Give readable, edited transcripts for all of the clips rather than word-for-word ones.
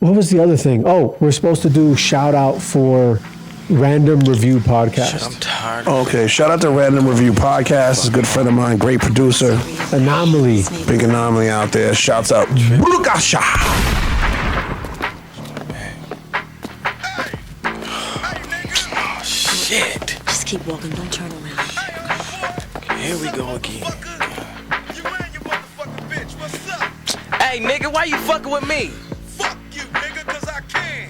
What was the other thing? Oh, we're supposed to do shout out for Randumb Review Podcast. Shit, I'm tired. Okay, shout out to Randumb Review Podcast. It's a good friend of mine, great producer. Anomaly. Big Anomaly out there. Shouts out. Burgasha. Oh, shit. Just keep walking, don't turn around. Here we go again. Hey, nigga, why you fucking with me? Fuck you, nigga, cause I can.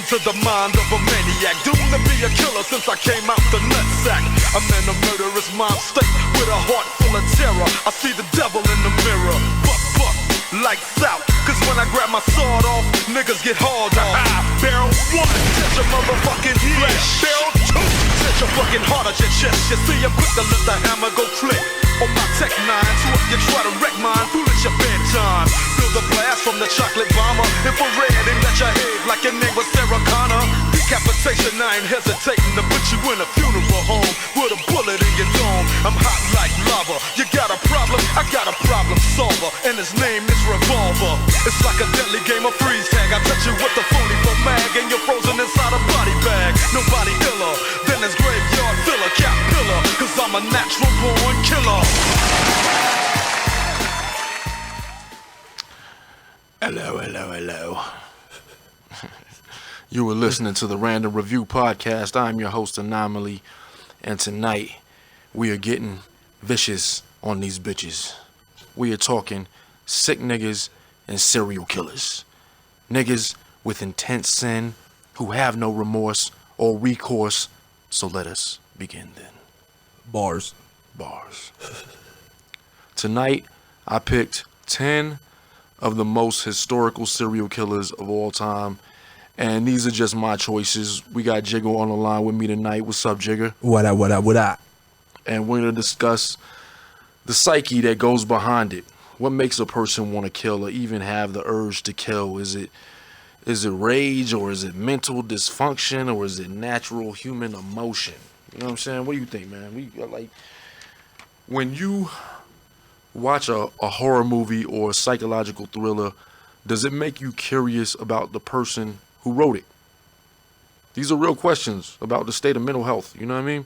To the mind of a maniac, doomed to be a killer since I came out the nutsack. I'm in a murderous mind state with a heart full of terror. I see the devil in the mirror. Buck, lights out. Cause when I grab my sword off, niggas get hauled off. Barrel 1, set your motherfucking flesh. Barrel 2, set your fucking heart at your chest. You see, I'm quick to let the hammer go click. On my tech 9, so if you try to wreck mine, foolish your bedtime. Feel the blast from the chocolate bomber. Infrared aimed at your head like your name was Sarah Connor. Decapitation, I ain't hesitating to put you in a funeral home with a bullet in your dome. I'm hot like lava. You got a problem? I got a problem solver, and his name is Revolver. It's like a deadly game of freeze tag. I touch you with the phony for mag, and you're frozen inside a body bag. Nobody iller than this graveyard filler, cap pillar. Cause I'm a natural born killer. Hello. You were listening to the Randumb Review Podcast. I'm your host, Anomaly, and tonight we are getting vicious on these bitches. We are talking sick niggas and serial killers. Niggas with intense sin who have no remorse or recourse. So let us begin then. Bars. Tonight, I picked 10 of the most historical serial killers of all time. And these are just my choices. We got Jigga on the line with me tonight. What's up, Jigga? What up? And we're going to discuss the psyche that goes behind it. What makes a person want to kill or even have the urge to kill? Is it rage, or is it mental dysfunction, or is it natural human emotion? You know what I'm saying? What do you think, man? When you watch a horror movie or a psychological thriller, does it make you curious about the person who wrote it? These are real questions about the state of mental health, you know what I mean?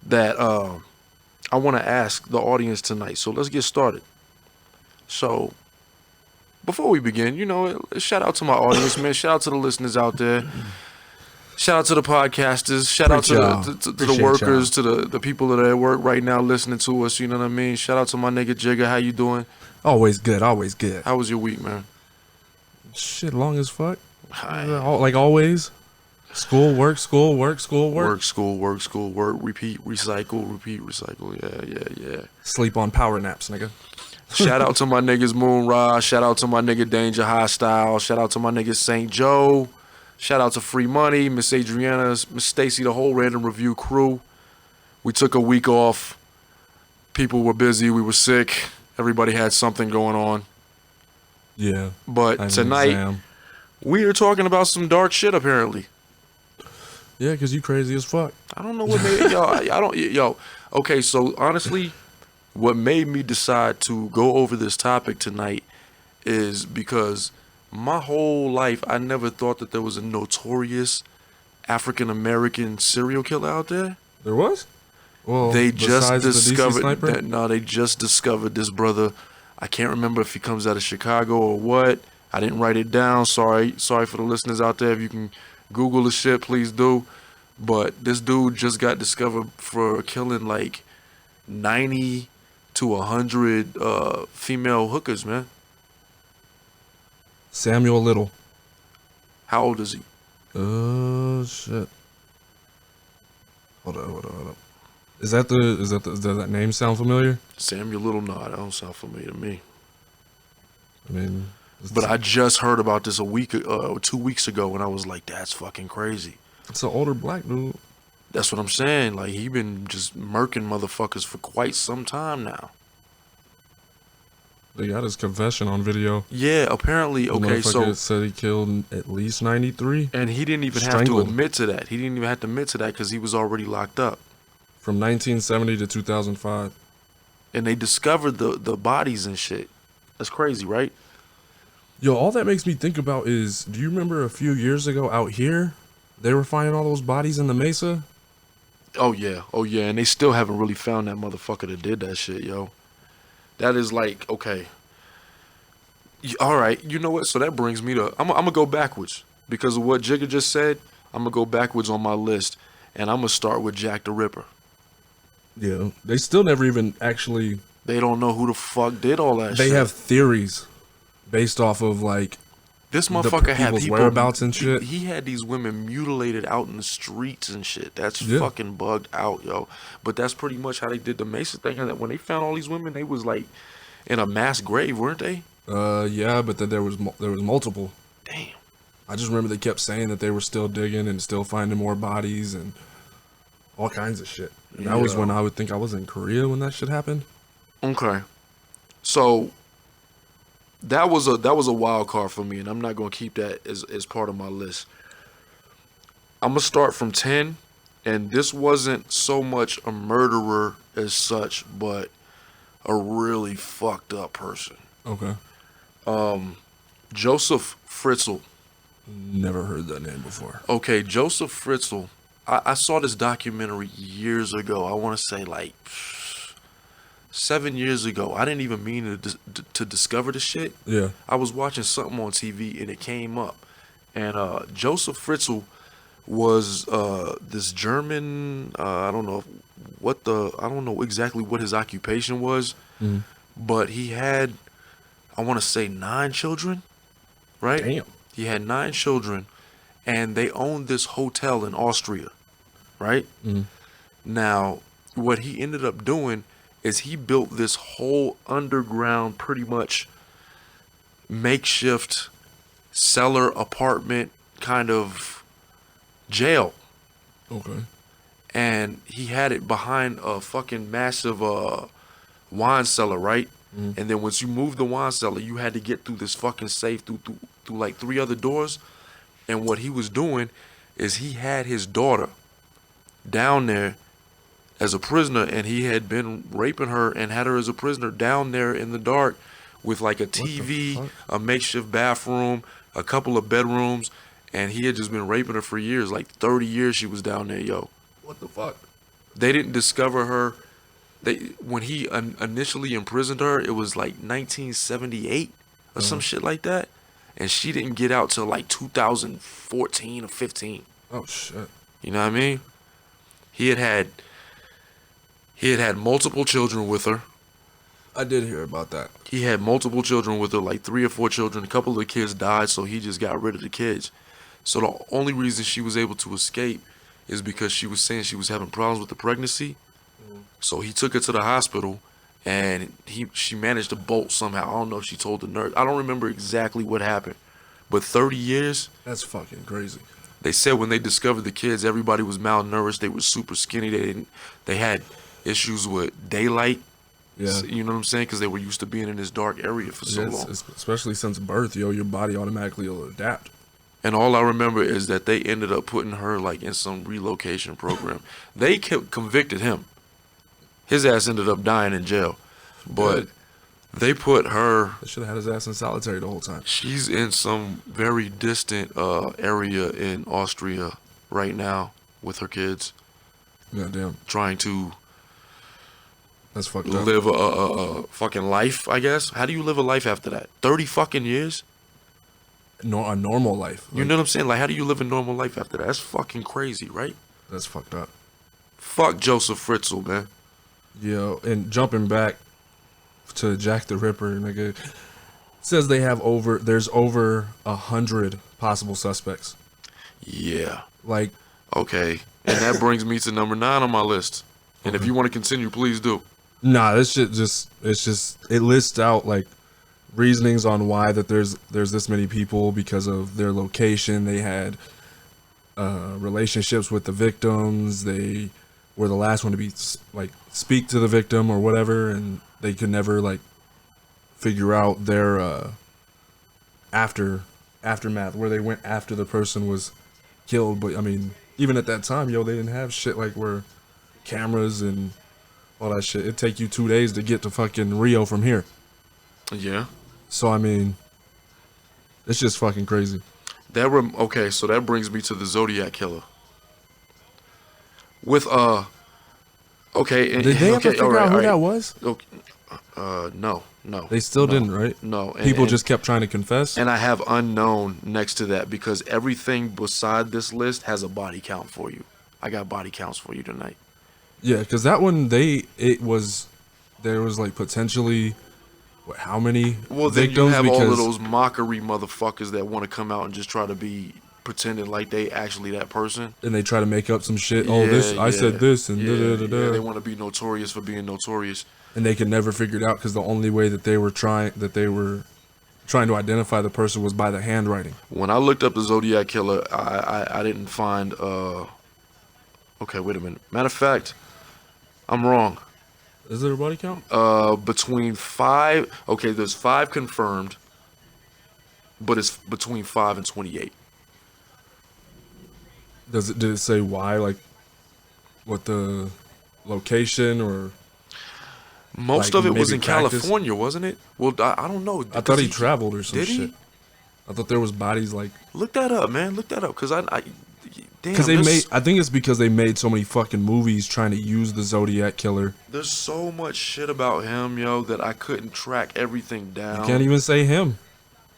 That I want to ask the audience tonight. So let's get started. So before we begin, shout out to my audience, man. Shout out to the listeners out there. Shout out to the podcasters. Shout out to the workers, to the people that are at work right now listening to us. You know what I mean? Shout out to my nigga Jigga. How you doing? Always good. How was your week, man? Shit, long as fuck. Like always. School, work. Work, school, work. Repeat, recycle. Yeah. Sleep on power naps, nigga. Shout out to my niggas Moon Ra. Shout out to my nigga Danger Hostile. Shout out to my nigga St. Joe. Shout out to Free Money, Miss Adriana, Miss Stacy, the whole Randumb Review crew. We took a week off. People were busy. We were sick. Everybody had something going on. Yeah. But tonight, we are talking about some dark shit, apparently. Yeah, because you crazy as fuck. I don't know what made Okay, so honestly, what made me decide to go over this topic tonight is because my whole life, I never thought that there was a notorious African-American serial killer out there. There was? Well, they just discovered that. No, they just discovered this brother. I can't remember if he comes out of Chicago or what. I didn't write it down. Sorry for the listeners out there. If you can Google the shit, please do. But this dude just got discovered for killing like 90 to 100 female hookers, man. Samuel Little. How old is he? Shit. Hold up. Does that name sound familiar? Samuel Little? No, that don't sound familiar to me. I mean, But I just heard about this 2 weeks ago, and I was like, that's fucking crazy. It's an older black dude. That's what I'm saying. Like, he been just murking motherfuckers for quite some time now. They got his confession on video. Yeah, apparently. Okay, so said he killed at least 93. And he didn't even have to admit to that. He didn't even have to admit to that because he was already locked up. From 1970 to 2005. And they discovered the bodies and shit. That's crazy, right? Yo, all that makes me think about is, do you remember a few years ago out here, they were finding all those bodies in the mesa? Oh yeah, and they still haven't really found that motherfucker that did that shit, yo. That is like, okay. All right, you know what? So that brings me to, I'm gonna go backwards. Because of what Jigga just said, I'm gonna go backwards on my list. And I'm gonna start with Jack the Ripper. Yeah, they still never even actually... They don't know who the fuck did all that shit. They have theories based off of, like, this motherfucker had people's people, whereabouts and shit. He had these women mutilated out in the streets and shit. That's fucking bugged out, yo. But that's pretty much how they did the Mesa thing. And when they found all these women, they was like in a mass grave, weren't they? Yeah, but then there was multiple. Damn. I just remember they kept saying that they were still digging and still finding more bodies and all kinds of shit. And that was when I would think I was in Korea when that shit happened. Okay. So that was a wild card for me, and I'm not gonna keep that as part of my list. I'm gonna start from 10, and this wasn't so much a murderer as such, but a really fucked up person. Okay. Joseph Fritzl. Never heard that name before. Okay, Joseph Fritzl. I saw this documentary years ago. I want to say like 7 years ago. I didn't even mean to discover the shit. Yeah. I was watching something on TV and it came up. And Joseph Fritzl was this German, I don't know exactly what his occupation was, but he had, I want to say 9 children, right? Damn. He had 9 children, and they owned this hotel in Austria, right? Now, what he ended up doing is he built this whole underground, pretty much makeshift cellar apartment kind of jail. Okay. And he had it behind a fucking massive wine cellar, right? And then once you moved the wine cellar, you had to get through this fucking safe through like 3 other doors. And what he was doing is he had his daughter down there as a prisoner, and he had been raping her and had her as a prisoner down there in the dark with like a TV, a makeshift bathroom, a couple of bedrooms, and he had just been raping her for years, like 30 years she was down there, yo. What the fuck? They didn't discover her. When he initially imprisoned her, it was like 1978 or some shit like that, and she didn't get out till like 2014 or 15. Oh shit. You know what I mean? He had multiple children with her. I did hear about that. He had multiple children with her, like 3 or 4 children. A couple of the kids died, so he just got rid of the kids. So the only reason she was able to escape is because she was saying she was having problems with the pregnancy. So he took her to the hospital, and she managed to bolt somehow. I don't know if she told the nurse. I don't remember exactly what happened. But 30 years? That's fucking crazy. They said when they discovered the kids, everybody was malnourished. They were super skinny. They had issues with daylight. Yeah. You know what I'm saying? Because they were used to being in this dark area for so long. Especially since birth, yo, your body automatically will adapt. And all I remember is that they ended up putting her like in some relocation program. They convicted him. His ass ended up dying in jail. But they put her... They should have had his ass in solitary the whole time. She's in some very distant area in Austria right now with her kids. Goddamn. Trying to... That's fucked up. Live a fucking life, I guess. How do you live a life after that? 30 fucking years? A normal life. You know what I'm saying? Like, how do you live a normal life after that? That's fucking crazy, right? That's fucked up. Fuck Joseph Fritzl, man. Yo, and jumping back to Jack the Ripper, nigga, says there's over 100 possible suspects. Yeah. Like, okay. And that brings me to number 9 on my list. And if you want to continue, please do. Nah, this shit it lists out like reasonings on why that there's this many people because of their location. They had relationships with the victims. They were the last one to be like speak to the victim or whatever, and they could never like figure out their aftermath where they went after the person was killed. But I mean, even at that time, yo, they didn't have shit like where cameras and all that shit. It'd take you 2 days to get to fucking Rio from here. Yeah. So I mean, it's just fucking crazy. Okay, so that brings me to the Zodiac killer. With okay, and, Did they ever okay, figure out who that was? Okay, no. They still didn't, right? No. People just kept trying to confess. And I have unknown next to that because everything beside this list has a body count for you. I got body counts for you tonight. Yeah, because that one there was like potentially how many Well, then victims? you have all of Because those mockery motherfuckers that want to come out and just try to be pretending like they actually that person. and they try to make up some shit. Oh, I said this and da da da Yeah, they da, want to be notorious for being notorious. and they could never figure it out because the only way that they were trying to identify the person was by the handwriting. When I looked up the Zodiac killer, I didn't find. Okay, wait a minute. Matter of fact, I'm wrong. Is there a body count? Between 5. Okay, there's 5 confirmed, but it's between 5 and 28. Did it say why? Like, what the location or? Most Like, of it was maybe in practice? California, wasn't it? Well, I don't know. I thought he traveled or some did he? shit. I thought there was bodies like Look that up, man. Look that up, cause I damn. because I think it's because they made so many fucking movies trying to use the Zodiac killer. There's so much shit about him, yo, that I couldn't track everything down. You can't even say him.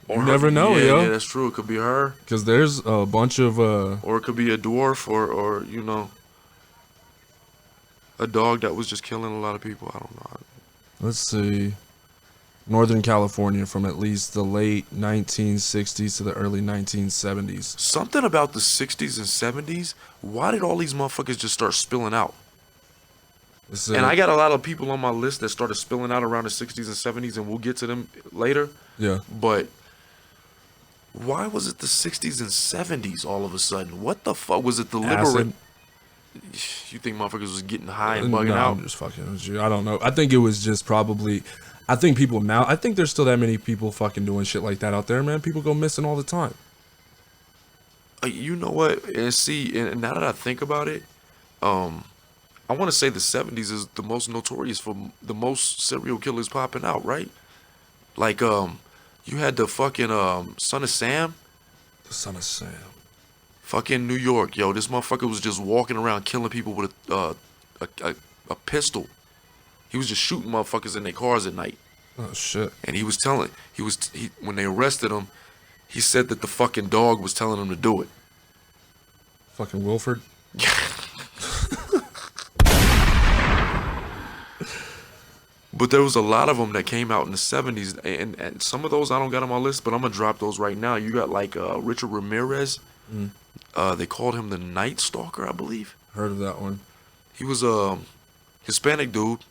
You Or her. never know, Yeah, yo. Yeah, that's true. It could be her, Because there's a bunch of or it could be a dwarf, or you know, a dog that was just killing a lot of people. I don't know. let's see, Northern California from at least the late 1960s to the early 1970s. Something about the 60s and 70s. Why did all these motherfuckers just start spilling out? And I got a lot of people on my list that started spilling out around the 60s and 70s, and we'll get to them later. Yeah. But why was it the 60s and 70s all of a sudden? What the fuck? Was it the liberate? You think motherfuckers was getting high and bugging out? I'm just fucking with you. I don't know. I think it was just probably. I think people now. I think there's still that many people fucking doing shit like that out there, man. People go missing all the time. You know what? And see, and now that I think about it, I want to say the 70s is the most notorious for the most serial killers popping out, right? Like, you had the fucking Son of Sam. The Son of Sam. Fucking New York, yo. This motherfucker was just walking around killing people with a pistol. He was just shooting motherfuckers in their cars at night. Oh shit. And he was telling, when they arrested him, he said that the fucking dog was telling him to do it. Fucking Wilford. But there was a lot of them that came out in the 70s, and some of those I don't got on my list, but I'm gonna drop those right now. You got like Richard Ramirez. They called him the Night Stalker, I believe. Heard of that one. He was a Hispanic dude,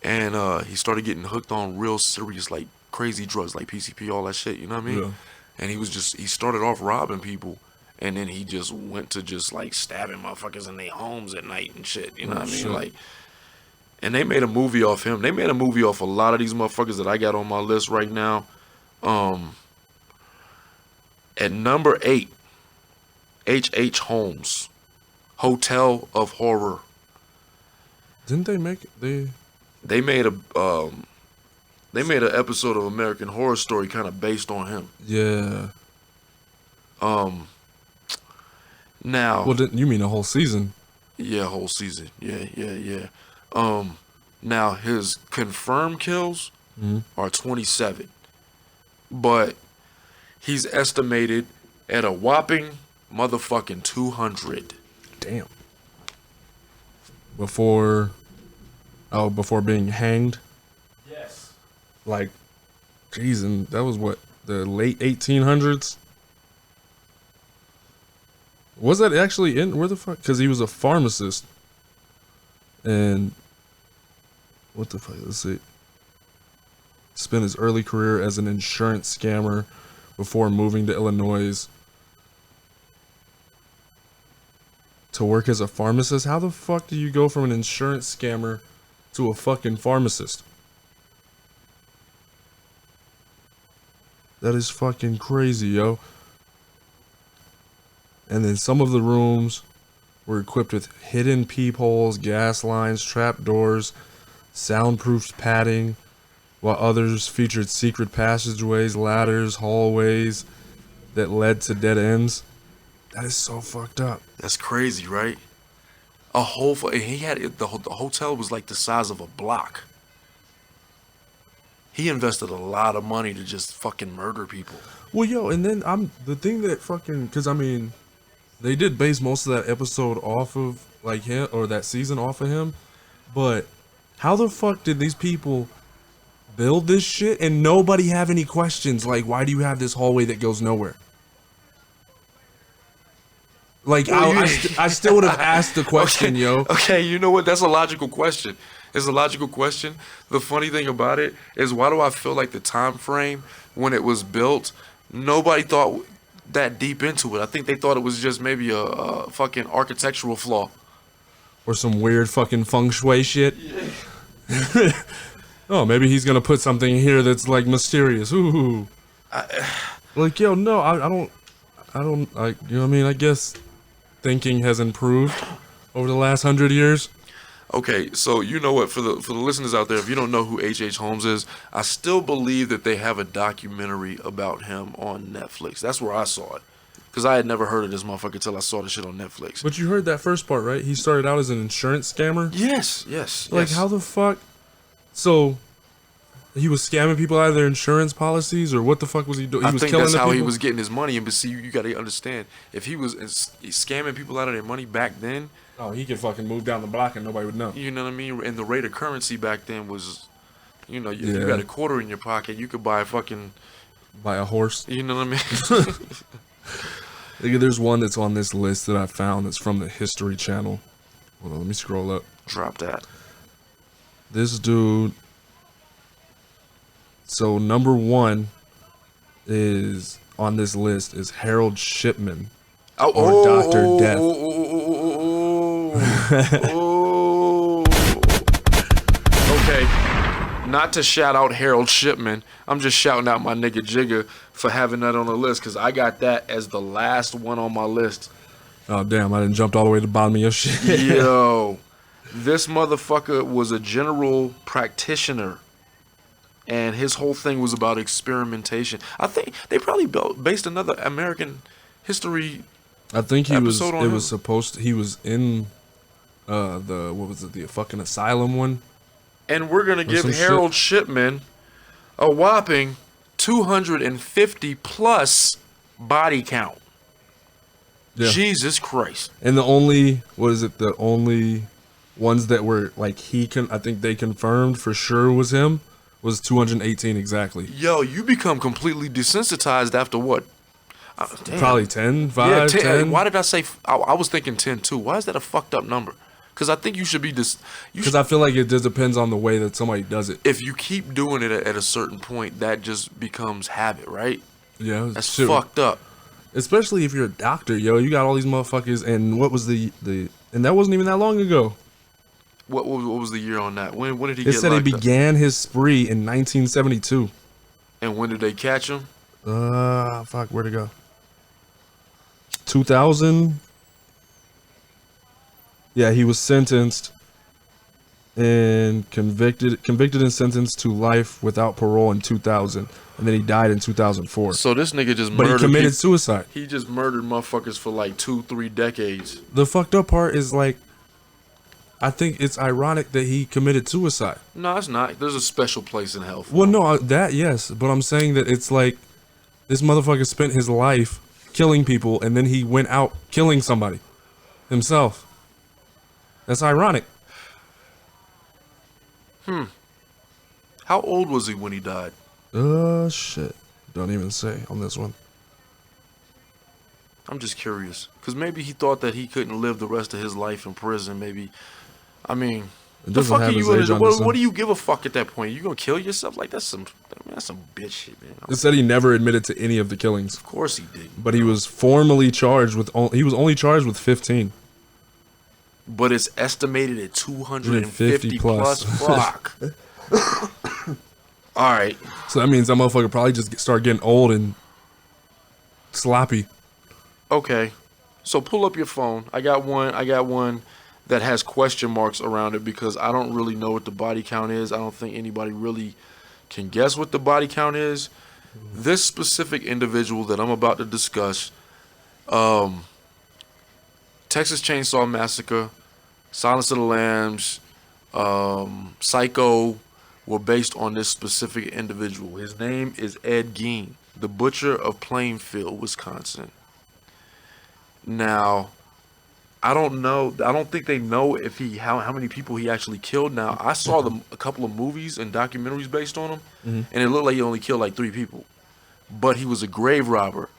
and he started getting hooked on real serious, like crazy drugs, like PCP, all that shit. You know what I mean? Yeah. And he started off robbing people, and then he just went to just like stabbing motherfuckers in their homes at night and shit. You know what I mean? Shit. Like. And they made a movie off him. They made a movie off a lot of these motherfuckers that I got on my list right now. At number 8, H.H. Holmes, Hotel of Horror. Didn't they make They made an episode of American Horror Story kind of based on him. Yeah. Now. Well, you mean a whole season? Yeah, whole season. Yeah. Now his confirmed kills are 27, but he's estimated at a whopping motherfucking 200. Damn. Before being hanged? Yes. Like, geez, and that was what, the late 1800s? Was that actually in, where the fuck? Because he was a pharmacist. And, what the fuck, let's see. spent his early career as an insurance scammer before moving to Illinois to work as a pharmacist. How the fuck do you go from an insurance scammer to a fucking pharmacist? That is fucking crazy, yo. And then some of the rooms were equipped with hidden peepholes, gas lines, trap doors, soundproofed padding, while others featured secret passageways, ladders, hallways that led to dead ends. That is so fucked up. That's crazy, right? A whole he had the hotel was like the size of a block. He invested a lot of money to just fucking murder people. Well, yo, and then the thing that fucking, because I mean, they did base most of that episode off of like him, or that season off of him, but how the fuck did these people build this shit and nobody have any questions? Like, why do you have this hallway that goes nowhere? Like, Well, I still would have asked the question, okay, yo. Okay, you know what? That's a logical question. It's a logical question. The funny thing about it is, why do I feel like the time frame when it was built, nobody thought that deep into it? I think they thought it was just maybe a fucking architectural flaw. Or some weird fucking feng shui shit. Oh, maybe he's gonna put something here that's like mysterious. Ooh. Like, yo, no, I don't, you know what I mean? I guess thinking has improved over the last 100 years. Okay, so you know what, for the listeners out there, if you don't know who H.H. Holmes is, I still believe that they have a documentary about him on Netflix. That's where I saw it. Because I had never heard of this motherfucker until I saw the shit on Netflix. But you heard that first part, right? He started out as an insurance scammer? Yes. Like, how the fuck? So, he was scamming people out of their insurance policies, or what the fuck was he doing? I think that's how he was getting his money. And but see, you got to understand, if he was scamming people out of their money back then, oh, he could fucking move down the block and nobody would know. you know what I mean? And the rate of currency back then was, you know, if you got a quarter in your pocket, you could buy a fucking, buy a horse. you know what I mean? Nigga, there's one that's on this list that I found that's from the History Channel. Hold on, let me scroll up. Drop that. This dude. So number one is on this list is Harold Shipman, or Dr. Death. Okay, not to shout out Harold Shipman. I'm just shouting out my nigga Jigga for having that on the list, because I got that as the last one on my list. Oh damn, I didn't jump all the way to the bottom of your shit. Yo, this motherfucker was a general practitioner. And his whole thing was about experimentation. I think they probably based another American history. I think he was. Episode on It him? was supposed to. He was in the what was it? The fucking asylum one. And we're gonna give some Harold Shipman a whopping 250 plus body count. Yeah. Jesus Christ! And the only the only ones that were like I think they confirmed for sure was him. Was 218 exactly. Yo, you become completely desensitized after what? Damn. Probably 10, 5, Yeah, 10. Why did I say? I was thinking 10 too. Why is that a fucked up number? Because I think you should be Because I feel like it just depends on the way that somebody does it. If you keep doing it at a certain point, that just becomes habit, right? Yeah, That's shit. fucked up. Especially if you're a doctor, yo. You got all these motherfuckers, and what was the and that wasn't even that long ago. What was the year on that? When did he It get said he locked up? began his spree in 1972. And when did they catch him? Fuck, where'd it go? 2000. Yeah, he was sentenced and convicted and sentenced to life without parole in 2000, and then he died in 2004. So this nigga just But murdered. he committed suicide. He just murdered motherfuckers for like 2-3 decades. The fucked up part is like, I think it's ironic that he committed suicide. No, it's not. There's a special place in hell for Well, him. no, that yes, but I'm saying that it's like this motherfucker spent his life killing people, and then he went out killing somebody himself. That's ironic. How old was he when he died? Shit. Don't even say on this one. I'm just curious. Because maybe he thought that he couldn't live the rest of his life in prison. Maybe. I mean, It The doesn't fuck are have you his gonna age do? on What, this. what do you give a fuck at that point? You gonna kill yourself? Like that's some bitch shit, man. It said he never admitted to any of the killings, Of course he did. but he was formally charged with. He was only charged with 15. But it's estimated at 250 plus. Fuck. All right. So that means that motherfucker probably just start getting old and sloppy. Okay. So pull up your phone. I got one that has question marks around it because I don't really know what the body count is. I don't think anybody really can guess what the body count is. This specific individual that I'm about to discuss, Texas Chainsaw Massacre, Silence of the Lambs, Psycho were based on this specific individual. His name is Ed Gein, the butcher of Plainfield, Wisconsin. Now, I don't know. I don't think they know if how many people he actually killed. Now, I saw a couple of movies and documentaries based on him, and it looked like he only killed like 3 people. But he was a grave robber.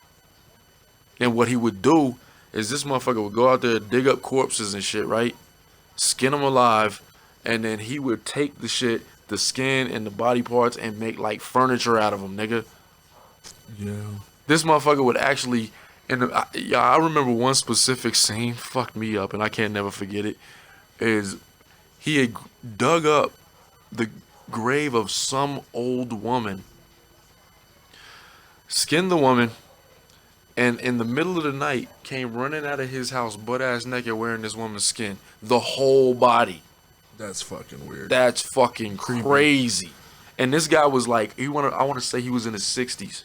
And what he would do is this motherfucker would go out there, dig up corpses and shit, right? Skin them alive, and then he would take the shit, the skin and the body parts, and make like furniture out of them, nigga. Yeah. This motherfucker would actually, I remember one specific scene, fucked me up, and I can't never forget it, is he had dug up the grave of some old woman, skinned the woman, and in the middle of the night came running out of his house butt-ass naked wearing this woman's skin. The whole body. That's fucking weird. That's fucking crazy. And this guy was like, I want to say he was in his 60s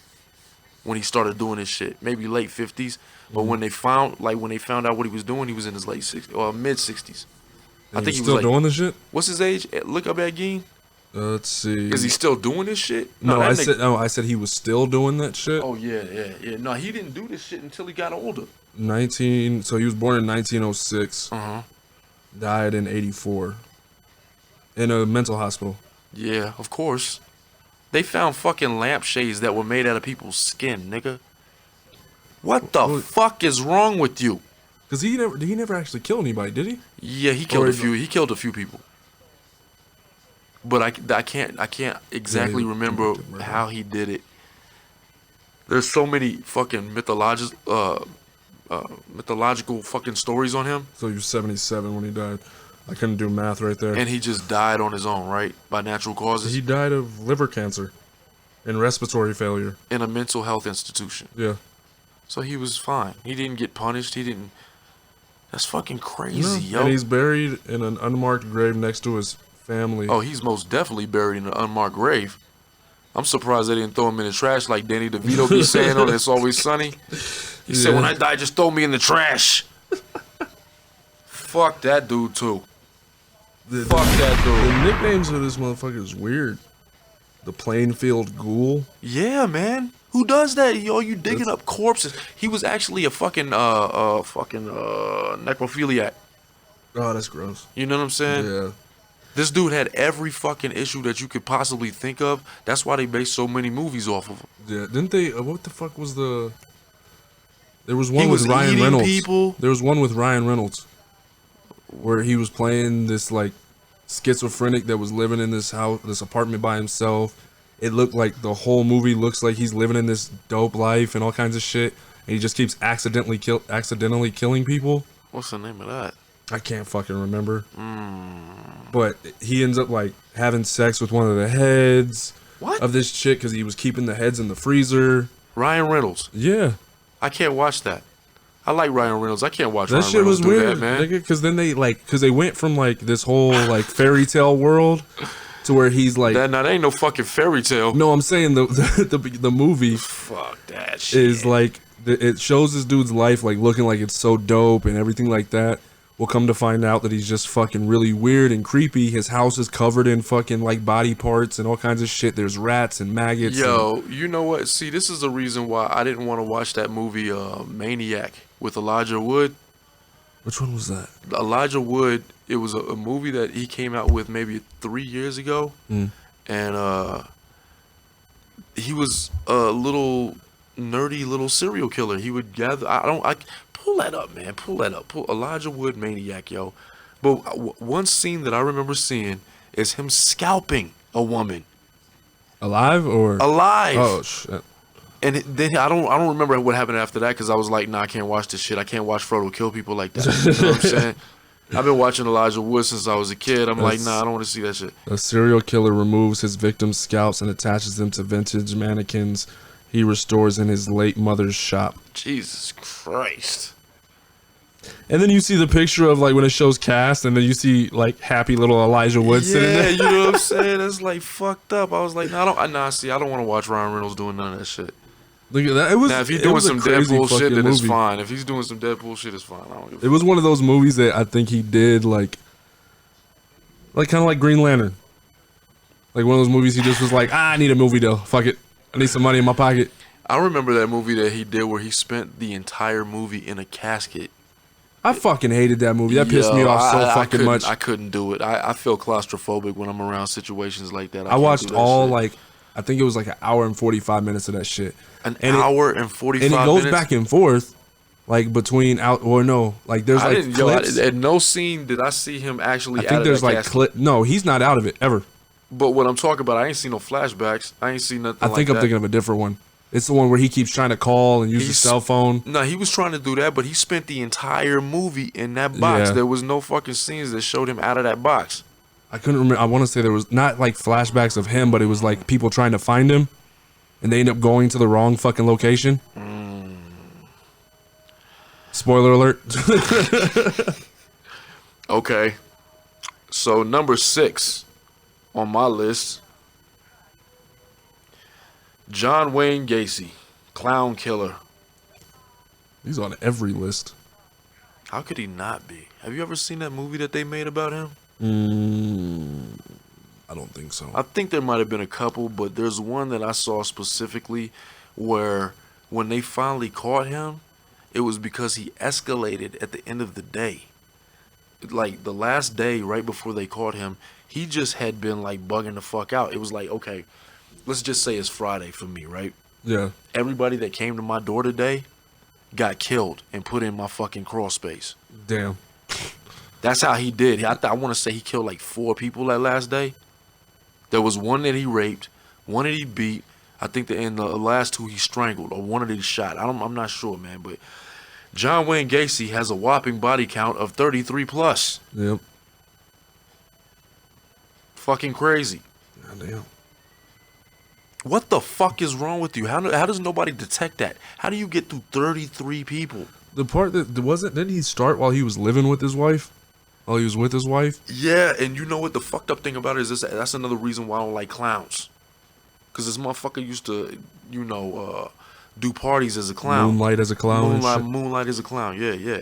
when he started doing this shit. Maybe late 50s. But when they found out what he was doing, he was in his late 60s or mid 60s. I think he was still like, doing this shit. What's his age? Look up Ed Gein. Let's see. Is he still doing this shit? No, I nigga- said he was still doing that shit. Oh yeah. No, he didn't do this shit until he got older. So he was born in 1906. Died in 84. In a mental hospital. Yeah, of course. They found fucking lampshades that were made out of people's skin, nigga. What the fuck is wrong with you? Cause he never actually killed anybody, did he? Yeah, he killed a few. He killed a few people. But I can't exactly remember how he did it. There's so many fucking mythological fucking stories on him. So he was 77 when he died. I couldn't do math right there. And he just died on his own, right? By natural causes. He died of liver cancer and respiratory failure. In a mental health institution. Yeah. So he was fine. He didn't get punished. He didn't. That's fucking crazy, yo. And he's buried in an unmarked grave next to his family. Oh, he's most definitely buried in an unmarked grave. I'm surprised they didn't throw him in the trash like Danny DeVito be saying on It's Always Sunny. He said, when I die, just throw me in the trash. Fuck that dude, too. Fuck that dude. The nicknames of this motherfucker is weird. The Plainfield Ghoul. Yeah, man. Who does that? Yo, you digging up corpses. He was actually a fucking necrophiliac. Oh, that's gross. You know what I'm saying? Yeah. This dude had every fucking issue that you could possibly think of. That's why they based so many movies off of him. Yeah. Didn't they? What the fuck was the? There was one He with was Ryan eating Reynolds. people. There was one with Ryan Reynolds, where he was playing this like schizophrenic that was living in this house, this apartment by himself. It looked like the whole movie looks like he's living in this dope life and all kinds of shit, and he just keeps accidentally killing people. What's the name of that? I can't fucking remember. But he ends up like having sex with one of the heads of this chick because he was keeping the heads in the freezer. Ryan Reynolds. Yeah. I can't watch that. I like Ryan Reynolds. I can't watch That Ryan shit Reynolds was do weird, that, man. because then they because they went from like this whole like fairy tale world to where he's like That ain't no fucking fairy tale. No, I'm saying the movie Fuck that shit. is like it shows this dude's life like looking like it's so dope and everything like that. We'll come to find out that he's just fucking really weird and creepy. His house is covered in fucking like body parts and all kinds of shit. There's rats and maggots. Yo, you know what? See, this is the reason why I didn't want to watch that movie Maniac with Elijah Wood. Which one was that? Elijah Wood, it was a movie that he came out with maybe 3 years ago. And he was a little nerdy little serial killer. He would gather, I pull that up, man. Pull that up. Elijah Wood Maniac, yo. But one scene that I remember seeing is him scalping a woman Alive or alive. Oh shit! And then I don't remember what happened after that because I was like, nah, I can't watch this shit. I can't watch Frodo kill people like that. You know what I'm saying? I've been watching Elijah Wood since I was a kid. I'm like, nah, I don't want to see that shit. A serial killer removes his victim's scalps and attaches them to vintage mannequins he restores in his late mother's shop. Jesus Christ. And then you see the picture of like when it shows cast, and then you see like happy little Elijah Wood sitting Yeah, there. you know what I'm saying? That's like fucked up. I was like, nah, I don't want to watch Ryan Reynolds doing none of that shit. Look at that. It was Now, if he's it doing was a some crazy Deadpool shit, fucking then it's movie. fine. If he's doing some Deadpool shit, it's fine. I don't give a It was one of those movies that I think he did like kind of like Green Lantern. Like one of those movies he just was like, I need a movie though. Fuck it. I need some money in my pocket. I remember that movie that he did where he spent the entire movie in a casket. I fucking hated that movie. That pissed me off so fucking much. I couldn't do it. I feel claustrophobic when I'm around situations like that. I can't watched do that all shit. like I think it was like an hour and 45 minutes of that shit. An and hour and 45 minutes. And it goes minutes? back and forth, like between out or no, like there's I like didn't, clips. at no scene did I see him actually I out think of there's that like casket. clip. No, he's not out of it ever. But what I'm talking about, I ain't seen no flashbacks. I ain't seen nothing I like think that. I'm thinking of a different one. It's the one where he keeps trying to call and use his cell phone. No, he was trying to do that, but he spent the entire movie in that box. Yeah. There was no fucking scenes that showed him out of that box. I couldn't remember. I want to say there was not like flashbacks of him, but it was like people trying to find him, and they end up going to the wrong fucking location. Spoiler alert. Okay. So number 6 on my list, John Wayne Gacy, clown killer. He's on every list. How could he not be? Have you ever seen that movie that they made about him? I don't think so. I think there might have been a couple, but there's one that I saw specifically where when they finally caught him, it was because he escalated at the end of the day. Like the last day right before they caught him, he just had been like bugging the fuck out. It was like, okay, let's just say it's Friday for me, right? Yeah. Everybody that came to my door today got killed and put in my fucking crawl space. Damn. That's how he did. I want to say he killed like 4 people that last day. There was one that he raped, one that he beat. I think that in the last 2 he strangled, or one of these shot. I'm not sure, man. But John Wayne Gacy has a whopping body count of 33 plus. Yep. Fucking crazy. Goddamn. What the fuck is wrong with you? How does nobody detect that? How do you get through 33 people? The part that didn't he start while he was living with his wife? While he was with his wife? Yeah, and you know what the fucked up thing about it is this, that's another reason why I don't like clowns. Because this motherfucker used to, do parties as a clown. Moonlight as a clown and shit. Moonlight as a clown, yeah.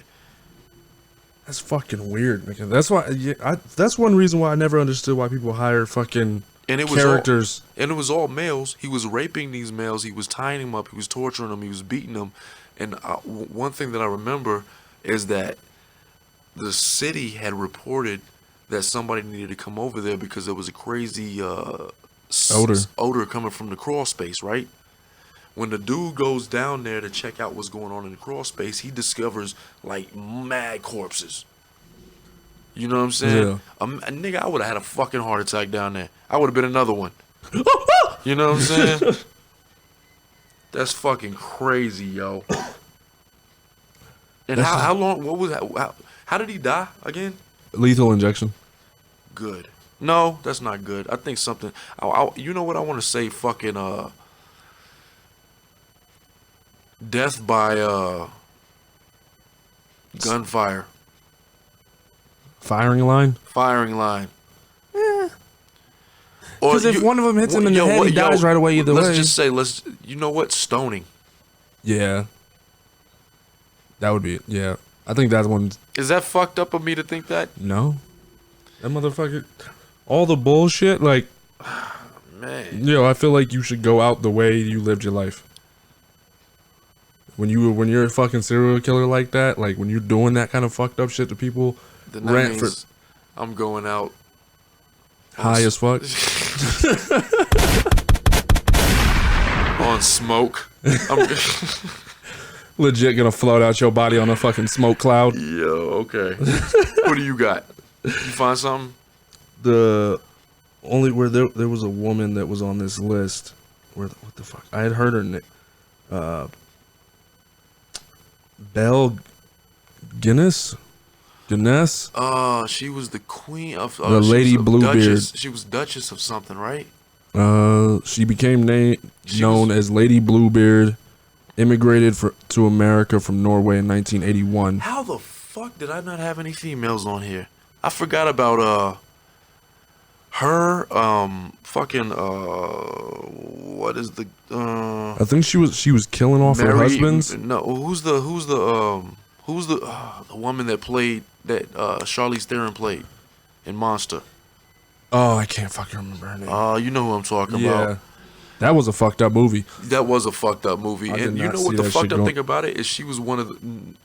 That's fucking weird, man. That's why. That's one reason why I never understood why people hire fucking characters. And it was all males. He was raping these males. He was tying them up. He was torturing them. He was beating them. And one thing that I remember is that the city had reported that somebody needed to come over there because there was a crazy odor coming from the crawl space, right? When the dude goes down there to check out what's going on in the crawl space, he discovers like mad corpses. You know what I'm saying? Yeah. Nigga, I would have had a fucking heart attack down there. I would have been another one. You know what I'm saying? That's fucking crazy, yo. And how long? What was that? How did he die again? Lethal injection. Good. No, that's not good. I think something. You know what I want to say? Fucking death by gunfire. Firing line. Firing line. Because if one of them hits him in the head, he dies right away either way. Let's just say, you know what? Stoning. Yeah. That would be it. Yeah. I think that one. Is that fucked up of me to think that? No. That motherfucker. All the bullshit, like. Man. I feel like you should go out the way you lived your life. When you're a fucking serial killer like that, like when you're doing that kind of fucked up shit to people, Then that means I'm going out high as fuck. On smoke. I'm Legit gonna float out your body on a fucking smoke cloud. Yo, okay. What do you got? You find something? The only where there was a woman that was on this list. What the fuck? I had heard her name. Belle Guinness. She was the queen of The Lady Bluebeard. Duchess. She was Duchess of something, right? She became She known was- as Lady Bluebeard. Immigrated to America from Norway in 1981. How the fuck did I not have any females on here? I forgot about her fucking what is the I think she was killing off her husbands. No, who's the woman that played that Charlize Theron played in Monster? Oh, I can't fucking remember her name. You know who I'm talking Yeah, about. that was a fucked up movie. That was a fucked up movie. I did And you not know what see the that fucked shit up go- thing about it is she was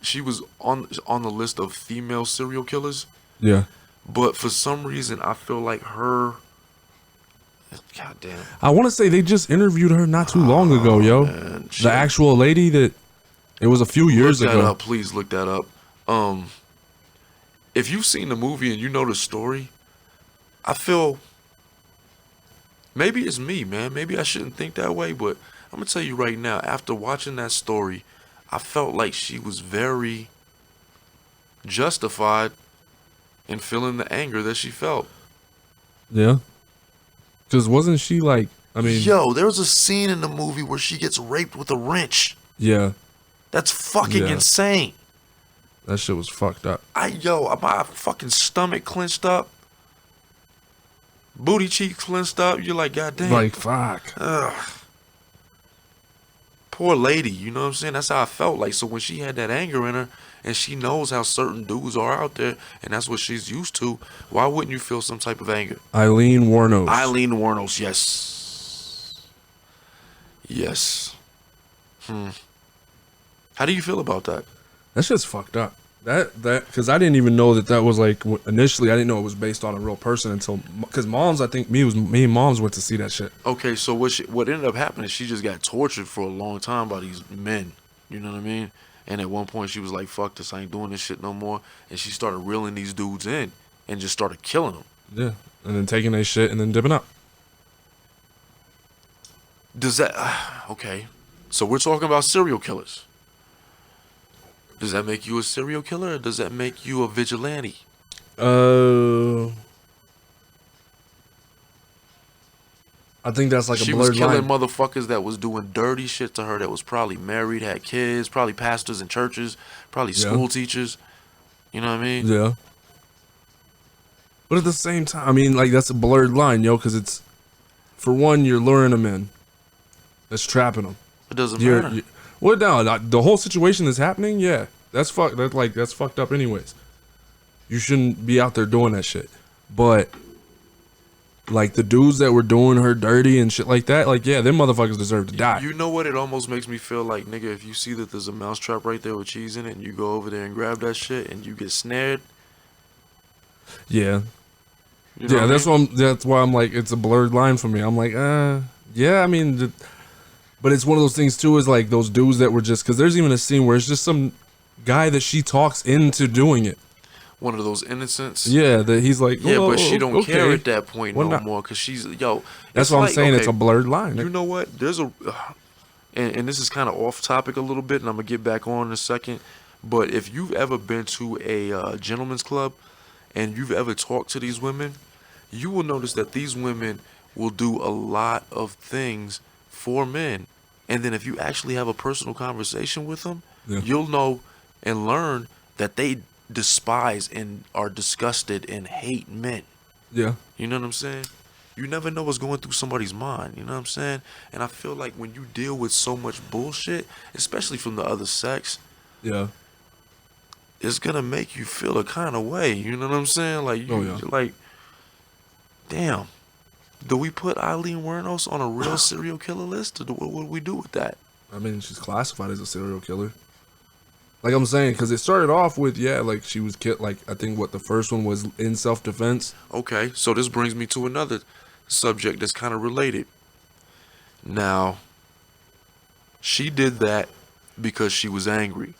she was on the list of female serial killers, Yeah, but for some reason I feel like her. God damn. I want to say they just interviewed her not too long ago, yo. Man, The actual lady that it was a few years look that ago. up, please look that up. If you've seen the movie and you know the story, I feel maybe it's me, man. Maybe I shouldn't think that way, but I'm gonna tell you right now. After watching that story, I felt like she was very justified in feeling the anger that she felt. Yeah, because wasn't she like? I mean, Yo, there was a scene in the movie where she gets raped with a wrench. yeah, That's fucking Yeah. insane. that shit was fucked up. My fucking stomach clenched up. Booty cheek clenched up. You're like, God damn. Like fuck. Poor lady, you know what I'm saying? That's how I felt like. So when she had that anger in her and she knows how certain dudes are out there and that's what she's used to, why wouldn't you feel some type of anger? Eileen Wuornos. Eileen Wuornos, yes. Yes. How do you feel about that? That shit's fucked up. That because I didn't even know that was like initially I didn't know it was based on a real person until because moms I think me and moms went to see that shit. Okay, so what ended up happening is she just got tortured for a long time by these men. You know what I mean? And at one point she was like, fuck this, I ain't doing this shit no more. And she started reeling these dudes in and just started killing them. Yeah, and then taking their shit and then dipping up. Does that... okay. So we're talking about serial killers. Does that make you a serial killer or does that make you a vigilante? I think that's like She a was blurred killing line. motherfuckers that was doing dirty shit to her that was probably married, had kids, probably pastors in churches, probably Yeah. school teachers. You know what I mean? Yeah. But at the same time, I mean, like that's a blurred line, yo, because it's for one, you're luring them in. That's trapping them. It doesn't matter. Well, no, the whole situation that's happening, yeah, that's fucked. That's fucked up, anyways. You shouldn't be out there doing that shit. But like the dudes that were doing her dirty and shit like that, like yeah, them motherfuckers deserve to die. You know what? It almost makes me feel like, nigga, if you see that there's a mousetrap right there with cheese in it and you go over there and grab that shit and you get snared. Yeah. You know Yeah, what that's why I'm like, it's a blurred line for me. I'm like, yeah, I mean, but it's one of those things too, is like those dudes that were just, because there's even a scene where it's just some guy that she talks into doing it. One of those innocents. Yeah, that he's like, Yeah, oh, but she don't okay. care at that point Well, no not- more because she's, yo. That's it's what I'm like, saying. It's okay, a blurred line. You know what? There's a, and this is kind of off topic a little bit, and I'm gonna get back on in a second. But if you've ever been to a gentleman's club and you've ever talked to these women, you will notice that these women will do a lot of things for men. And then if you actually have a personal conversation with them, Yeah. you'll know and learn that they despise and are disgusted and hate men. Yeah. You know what I'm saying? You never know what's going through somebody's mind. You know what I'm saying? And I feel like when you deal with so much bullshit, especially from the other sex, Yeah. it's gonna make you feel a kind of way. You know what I'm saying? Like, you, Oh, yeah. like, damn. Do we put Eileen Wuornos on a real serial killer list, or what do we do with that? I mean, she's classified as a serial killer. Like I'm saying, because it started off with, yeah, like she was killed. Like I think what the first one was in self-defense. Okay, so this brings me to another subject that's kind of related. Now, she did that because she was angry.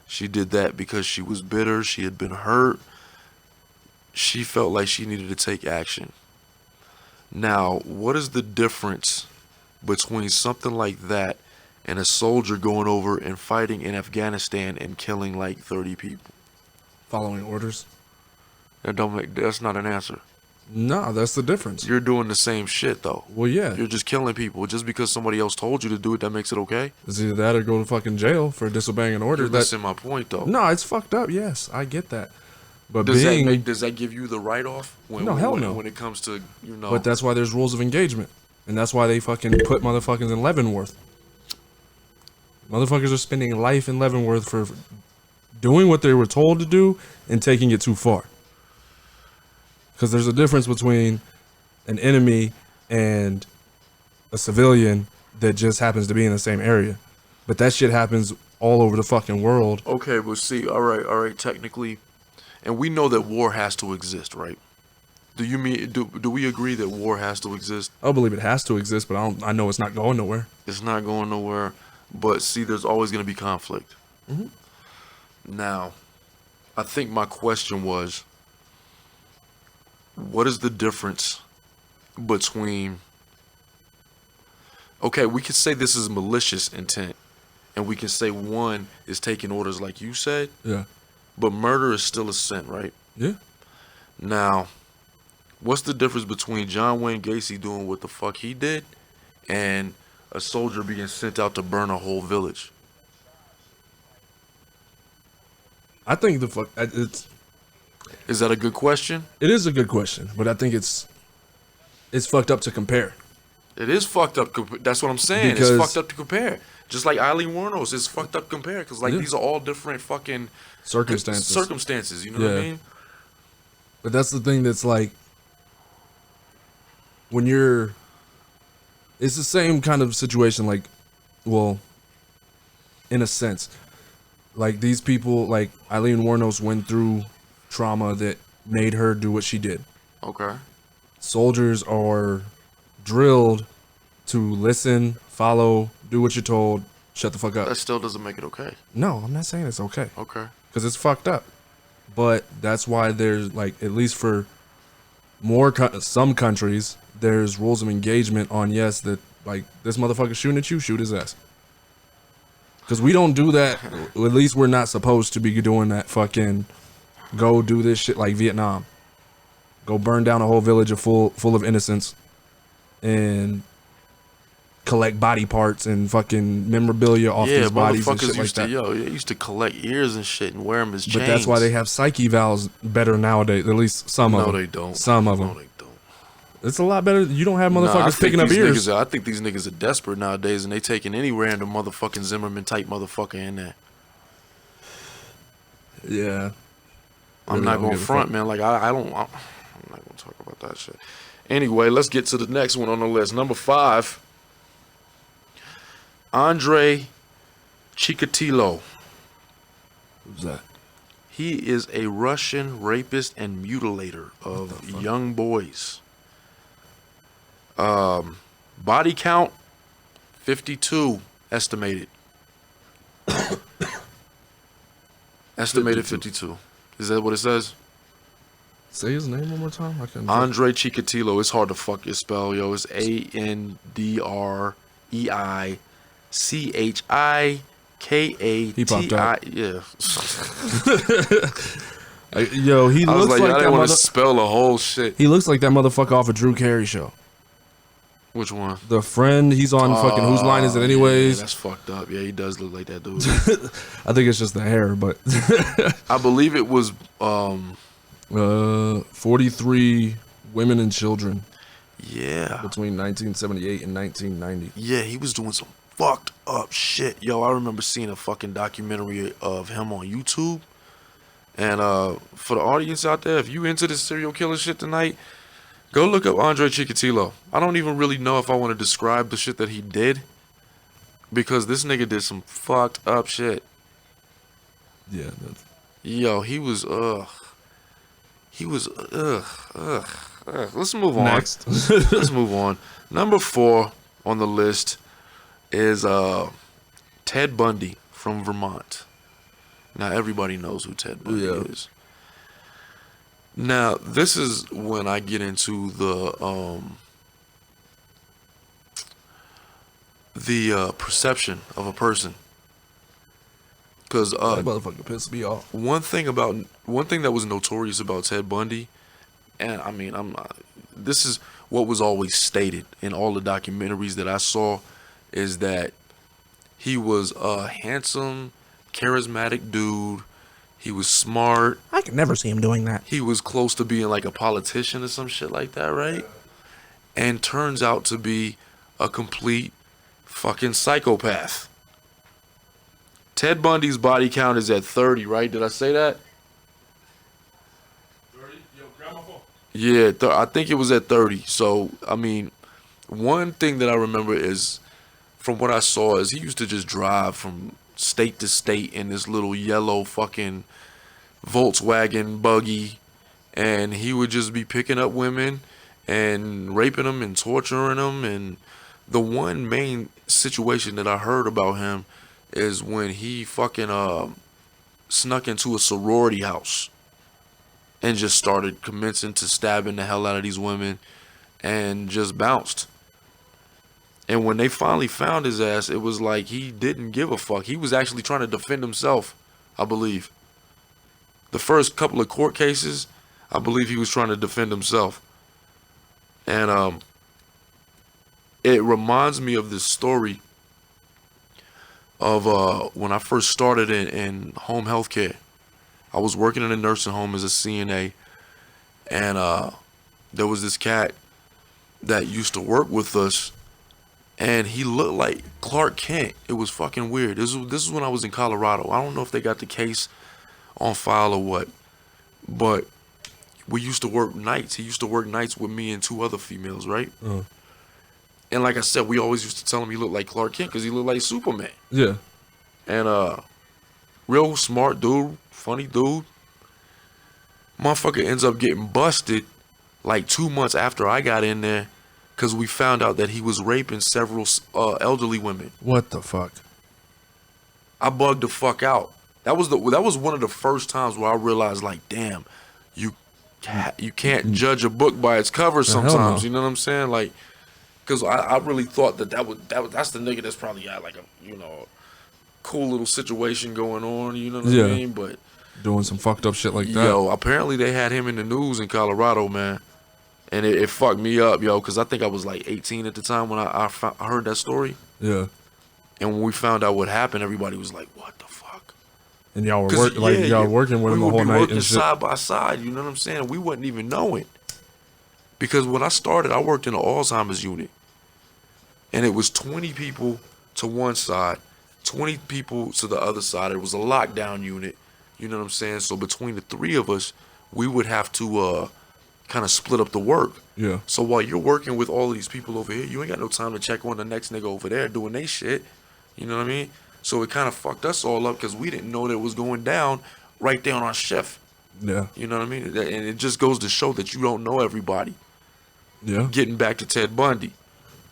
She did that because she was bitter. She had been hurt. she felt like she needed to take action. Now, what is the difference between something like that and a soldier going over and fighting in Afghanistan and killing like 30 people? Following orders. That's not an answer. No, that's the difference. You're doing the same shit though. Well, yeah. You're just killing people. Just because somebody else told you to do it, that makes it okay? It's either that or go to fucking jail for disobeying an order. You're missing my point though. No, it's fucked up. Yes, I get that. But Does that give you the write off? No, hell no. When it comes to, you know. But that's why there's rules of engagement. And that's why they fucking put motherfuckers in Leavenworth. Motherfuckers are spending life in Leavenworth for doing what they were told to do and taking it too far. Because there's a difference between an enemy and a civilian that just happens to be in the same area. But that shit happens all over the fucking world. Okay, but see, all right, technically, and we know that war has to exist, right? Do we agree that war has to exist? I believe it has to exist, but I know it's not going nowhere. It's not going nowhere. But see, there's always going to be conflict. Mm-hmm. Now, I think my question was, what is the difference between... Okay, we could say this is malicious intent, and we can say one is taking orders like you said. Yeah. But murder is still a sin, right? Yeah. Now, what's the difference between John Wayne Gacy doing what the fuck he did and a soldier being sent out to burn a whole village? I think it's... Is that a good question? It is a good question, but I think it's fucked up to compare. It is fucked up. That's what I'm saying. It's fucked up to compare. Just like Eileen Wuornos, it's fucked up to compare because these are all different fucking circumstances. You know what I mean? But that's the thing that's like, when you're, it's the same kind of situation, like, well, in a sense, like these people, like Eileen Wuornos went through trauma that made her do what she did. Okay. Soldiers are drilled to listen, follow, do what you're told, shut the fuck up. That still doesn't make it okay. No, I'm not saying it's okay. Okay. Because it's fucked up. But that's why there's, like, at least for some countries, there's rules of engagement on, yes, that, like, this motherfucker shooting at you, shoot his ass. Because we don't do that. At least we're not supposed to be doing that fucking go do this shit like Vietnam. Go burn down a whole village full of innocents and collect body parts and fucking memorabilia off these bodies and shit like that. They used to collect ears and shit and wear them as chains. But that's why they have psyche valves better nowadays. At least some of them. No, they don't. Some of them. No, they don't. It's a lot better. You don't have motherfuckers picking up ears. I think these niggas are desperate nowadays, and they taking any random motherfucking Zimmerman type motherfucker in there. Yeah. I'm not gonna front, man. Like I'm not gonna talk about that shit. Anyway, let's get to the next one on the list. Number 5. Andrei Chikatilo. Who's that? He is a Russian rapist and mutilator of young boys. Body count 52 estimated. Estimated 52. Is that what it says? Say his name one more time. I can't. Andrei Chikatilo. It's hard to fucking spell, yo. It's ANDREICHIKATI. He popped up. Yeah. Yo, he looks like I that didn't want to spell the whole shit. He looks like that motherfucker off a Drew Carey show. Which one? The friend. He's on fucking Whose Line Is It Anyways? Yeah, that's fucked up. Yeah, he does look like that dude. I think it's just the hair, but I believe it was 43 women and children. Yeah. Between 1978 and 1990. Yeah, he was doing some fucked up shit. Yo, I remember seeing a fucking documentary of him on YouTube. And for the audience out there, if you into this serial killer shit tonight, go look up Andrei Chikatilo. I don't even really know if I want to describe the shit that he did, because this nigga did some fucked up shit. Yeah. Yo, he was Let's move on. Next. Let's move on. Number 4 on the list is Ted Bundy from Vermont. Now everybody knows who Ted Bundy is. Now, this is when I get into the perception of a person. Because That motherfucker pissed me off. one thing that was notorious about Ted Bundy, and I mean, this is what was always stated in all the documentaries that I saw, is that he was a handsome, charismatic dude. He was smart. I could never see him doing that. He was close to being like a politician or some shit like that, right? And turns out to be a complete fucking psychopath. Ted Bundy's body count is at 30, right? Did I say that? 30? Yo, grab my phone. Yeah, I think it was at 30. So, I mean, one thing that I remember is, from what I saw, is he used to just drive from state to state in this little yellow fucking Volkswagen buggy, and he would just be picking up women and raping them and torturing them. And the one main situation that I heard about him is when he fucking snuck into a sorority house and just started commencing to stabbing the hell out of these women and just bounced. And when they finally found his ass, it was like he didn't give a fuck. He was actually trying to defend himself, I believe. The first couple of court cases, I believe he was trying to defend himself. And it reminds me of this story of when I first started in home health care. I was working in a nursing home as a CNA, and there was this cat that used to work with us, and he looked like Clark Kent. It was fucking weird. This is when I was in Colorado. I don't know if they got the case on file or what, but we used to work nights. He used to work nights with me and two other females, right? And like I said, we always used to tell him he looked like Clark Kent because he looked like Superman. Yeah. And real smart dude, funny dude. Motherfucker ends up getting busted like 2 months after I got in there, because we found out that he was raping several elderly women. What the fuck? I bugged the fuck out. That was one of the first times where I realized, like, damn, you can't judge a book by its cover sometimes. No. You know what I'm saying? Like, because I really thought that's the nigga that's probably got like a cool little situation going on. You know what I mean? But doing some fucked up shit like that. Yo, apparently they had him in the news in Colorado, man. And it fucked me up, yo, because I think I was like 18 at the time when I heard that story. Yeah. And when we found out what happened, everybody was like, what the fuck? And y'all were working with him the whole night and shit. Side by side, you know what I'm saying? We wouldn't even know it. Because when I started, I worked in an Alzheimer's unit. And it was 20 people to one side, 20 people to the other side. It was a lockdown unit, you know what I'm saying? So between the three of us, we would have to kind of split up the work. Yeah. So while you're working with all of these people over here, you ain't got no time to check on the next nigga over there doing they shit. You know what I mean? So it kind of fucked us all up because we didn't know that it was going down right there on our shift. Yeah. You know what I mean? And it just goes to show that you don't know everybody. Yeah. Getting back to Ted Bundy.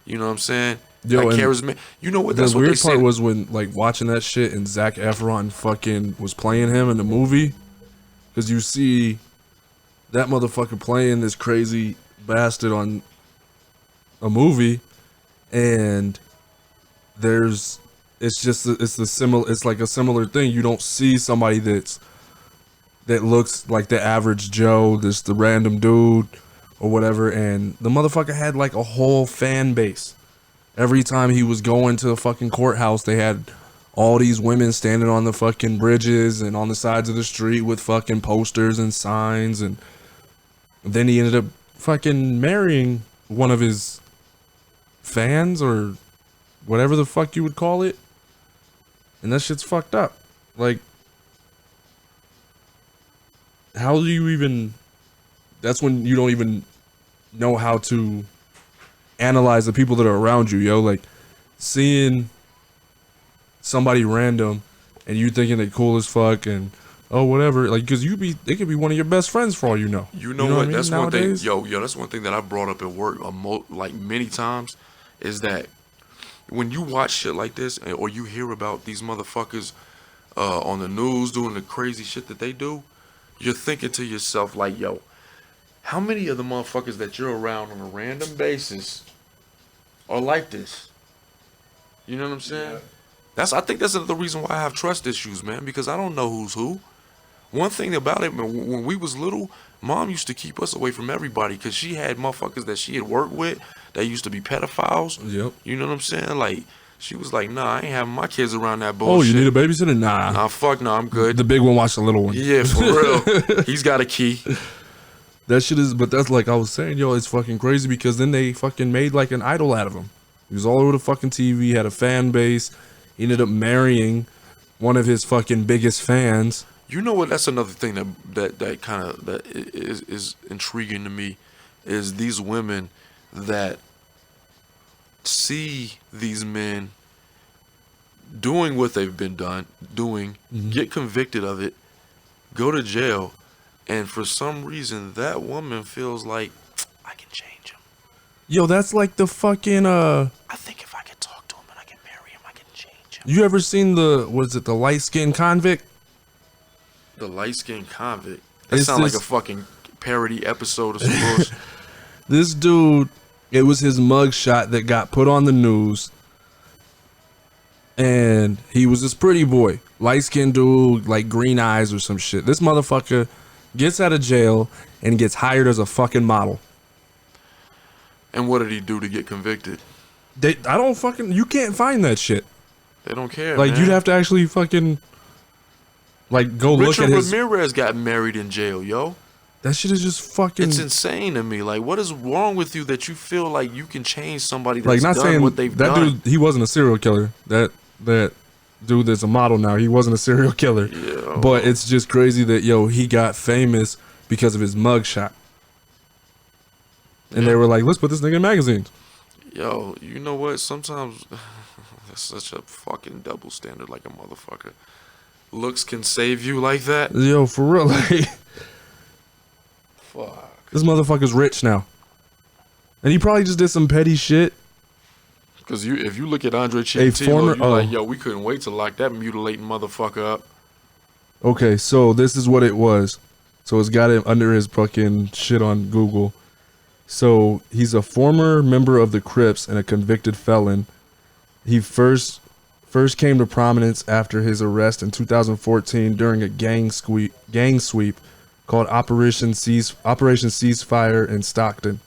You know what I'm saying? Yo, like and charismatic. You know what? That's the what weird they part said. was when, like, watching that shit and Zac Efron fucking was playing him in the movie. Because you see that motherfucker playing this crazy bastard on a movie, and it's like a similar thing. You don't see somebody that looks like the average Joe, the random dude or whatever, and the motherfucker had like a whole fan base. Every time he was going to the fucking courthouse, they had all these women standing on the fucking bridges and on the sides of the street with fucking posters and signs, and then he ended up fucking marrying one of his fans or whatever the fuck you would call it. And that shit's fucked up. Like, how do you even... That's when you don't even know how to analyze the people that are around you, yo. Like, seeing somebody random and you thinking they cool as fuck and oh whatever, like, because they could be one of your best friends for all you know. You know what? I mean? That's Nowadays? one thing. Yo, that's one thing that I brought up at work like many times, is that when you watch shit like this or you hear about these motherfuckers on the news doing the crazy shit that they do, you're thinking to yourself like, yo, How many of the motherfuckers that you're around on a random basis are like this? You know what I'm saying? I think that's the reason why I have trust issues, man, because I don't know who's who. One thing about it, when we was little, Mom used to keep us away from everybody because she had motherfuckers that she had worked with that used to be pedophiles. Yep. You know what I'm saying? Like, she was like, nah, I ain't having my kids around that bullshit. Oh, you need a babysitter? Nah. Nah, fuck no, I'm good. The big one watched the little one. Yeah, for real. He's got a key. That shit is, but that's like I was saying, yo, it's fucking crazy because then they fucking made like an idol out of him. He was all over the fucking TV, had a fan base. He ended up marrying one of his fucking biggest fans. You know what? That's another thing that kind of that is intriguing to me, is these women that see these men doing what they've been doing, get convicted of it, go to jail, and for some reason that woman feels like I can change him. Yo, that's like the fucking I think if I can talk to him and I can marry him, I can change him. You ever seen the light-skinned convict? The light-skinned convict. That It's sounds like this- a fucking parody episode of some bullshit. This dude, it was his mugshot that got put on the news. And he was this pretty boy, light-skinned dude, like green eyes or some shit. This motherfucker gets out of jail and gets hired as a fucking model. And what did he do to get convicted? You can't find that shit. They don't care, Like, man. you'd have to actually fucking, like, go look Richard at his... Ramirez got married in jail, yo. That shit is just fucking... It's insane to me. Like, what is wrong with you that you feel like you can change somebody like, that's not done saying what they've that done? dude, he wasn't a serial killer. That dude that's a model now, he wasn't a serial killer. Yeah. But it's just crazy that, yo, he got famous because of his mugshot. And they were like, let's put this nigga in magazines. Yo, you know what? Sometimes that's such a fucking double standard, like a motherfucker. Looks can save you like that? Yo, for real, like, Fuck. this motherfucker's rich now. And he probably just did some petty shit. Because if you look at Andre Chikatilo, former- you're like, yo, we couldn't wait to lock that mutilating motherfucker up. Okay, so this is what it was. So it's got it under his fucking shit on Google. So he's a former member of the Crips and a convicted felon. He first came to prominence after his arrest in 2014 during a gang sweep called Operation Ceasefire in Stockton.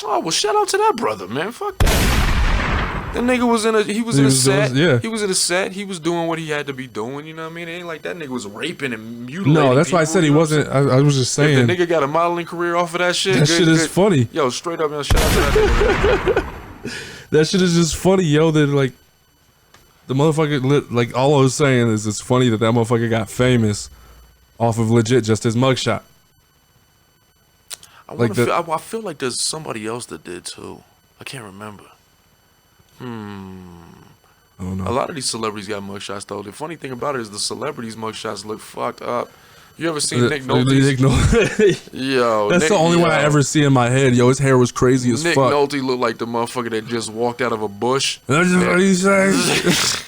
Oh, well, shout out to that brother, man. Fuck that. That nigga was in a set. Yeah. He was in a set. He was doing what he had to be doing. You know what I mean? It ain't like that nigga was raping and mutilating. No, that's why I people, said he you know what I'm wasn't. I was just saying? saying. If the nigga got a modeling career off of that shit, That shit is funny. Yo, straight up, yo, shout out to that nigga. That shit is just funny, yo. That like the motherfucker. Like all I was saying is it's funny that motherfucker got famous off of legit just his mugshot. I feel like there's somebody else that did too. I can't remember. I don't know. A lot of these celebrities got mugshots though. The funny thing about it is the celebrities' mugshots look fucked up. You ever seen Nick Nolte's? Yo, That's the only one I ever see in my head. Yo, his hair was crazy as Nick fuck. Nolte looked like the motherfucker that just walked out of a bush. That's just what he says.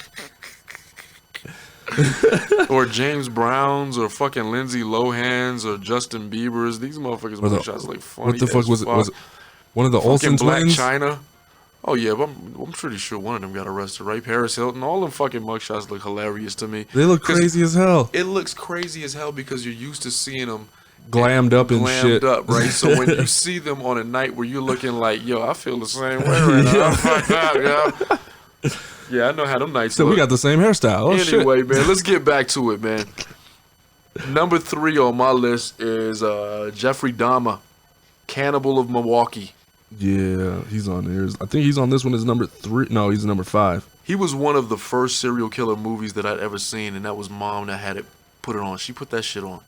Or James Brown's, or fucking Lindsay Lohan's, or Justin Bieber's. These motherfuckers' mugshots look funny. What the fuck was it? Was it one of the fucking Olsen Black twins? China? Oh yeah, but I'm pretty sure one of them got arrested, right? Paris Hilton. All them fucking mugshots look hilarious to me. They look 'Cause crazy as hell. It looks crazy as hell because you're used to seeing them Glammed up and shit. up, right? So when you see them on a night where you're looking like, yo, I feel the same way right now. I'm fucked up, yo. Yeah, I know how them nights So look. we got the same hairstyle. Oh, Anyway, shit. man, let's get back to it, man. Number 3 on my list is Jeffrey Dahmer, Cannibal of Milwaukee. Yeah, he's on there. I think he's on this one as number 3. No, he's number 5. He was one of the first serial killer movies that I'd ever seen, and that was Mom that had it put it on. She put that shit on.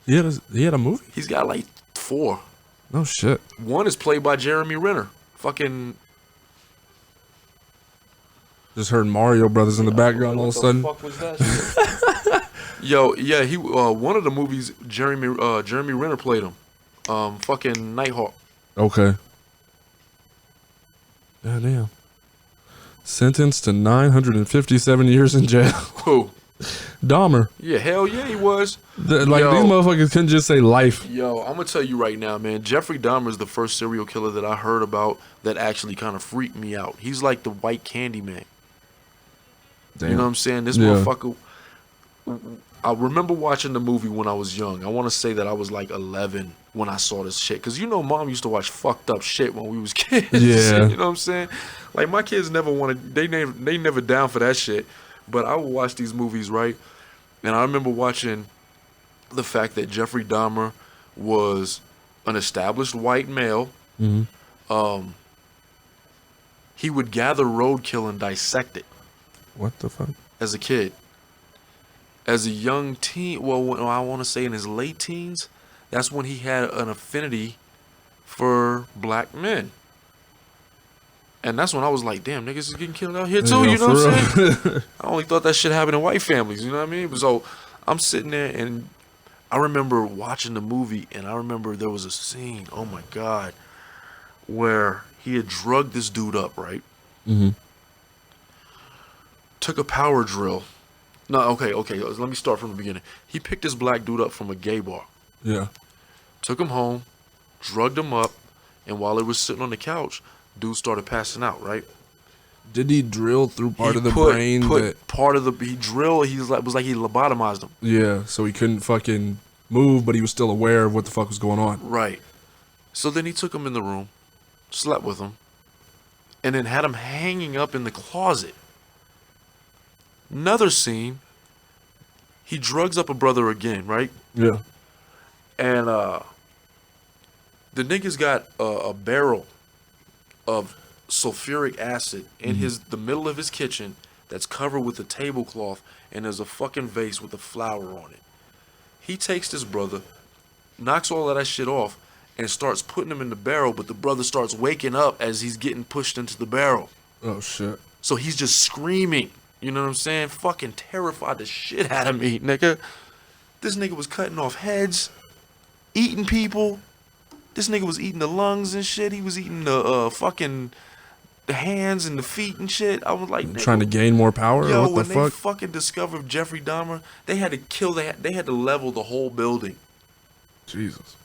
He had a movie? He's got like 4. No shit. One is played by Jeremy Renner. Fucking Just heard Mario Brothers in the background all of a sudden. What the fuck was that shit? Yo, yeah, he one of the movies Jeremy Renner played him. Fucking Nighthawk. Okay. God damn. Sentenced to 957 years in jail. Who? Dahmer. Yeah, hell yeah, he was. Like Yo. these motherfuckers couldn't just say life. Yo, I'm gonna tell you right now, man. Jeffrey Dahmer is the first serial killer that I heard about that actually kind of freaked me out. He's like the white candy man. Damn. You know what I'm saying? This Yeah. motherfucker. I remember watching the movie when I was young. I want to say that I was like 11 when I saw this shit. Cause you know, Mom used to watch fucked up shit when we was kids. Yeah. You know what I'm saying? Like my kids never wanted. They never down for that shit. But I would watch these movies, right? And I remember watching the fact that Jeffrey Dahmer was an established white male. Mm-hmm. He would gather roadkill and dissect it What the fuck? as a kid. As a young teen, well, I want to say in his late teens, that's when he had an affinity for black men. And that's when I was like, damn, niggas is getting killed out here too, Yeah, you know what I'm for saying? I only thought that shit happened in white families, you know what I mean? So I'm sitting there and I remember watching the movie and I remember there was a scene, oh my God, where he had drugged this dude up, right? Mm-hmm. Took a power drill. No, okay, let me start from the beginning. He picked this black dude up from a gay bar. Yeah. Took him home, drugged him up, and while he was sitting on the couch, dude started passing out, right? Did he drill through part He of the put brain that? part of the he drilled. He was like he lobotomized him. Yeah. So he couldn't fucking move, but he was still aware of what the fuck was going on. Right. So then he took him in the room, slept with him, and then had him hanging up in the closet. Another scene. He drugs up a brother again, right? Yeah. And the nigga's got a barrel of sulfuric acid in the middle of his kitchen that's covered with a tablecloth, and there's a fucking vase with a flower on it. He takes this brother, knocks all of that shit off, and starts putting him in the barrel, but the brother starts waking up as he's getting pushed into the barrel. Oh shit. So he's just screaming. You know what I'm saying? Fucking terrified the shit out of me, nigga. This nigga was cutting off heads, eating people. This nigga was eating the lungs and shit. He was eating the fucking the hands and the feet and shit. I was like, nigga, Trying to gain more power. yo, Or what when the they fuck? fucking discovered Jeffrey Dahmer, they had to kill. They had to level the whole building Jesus.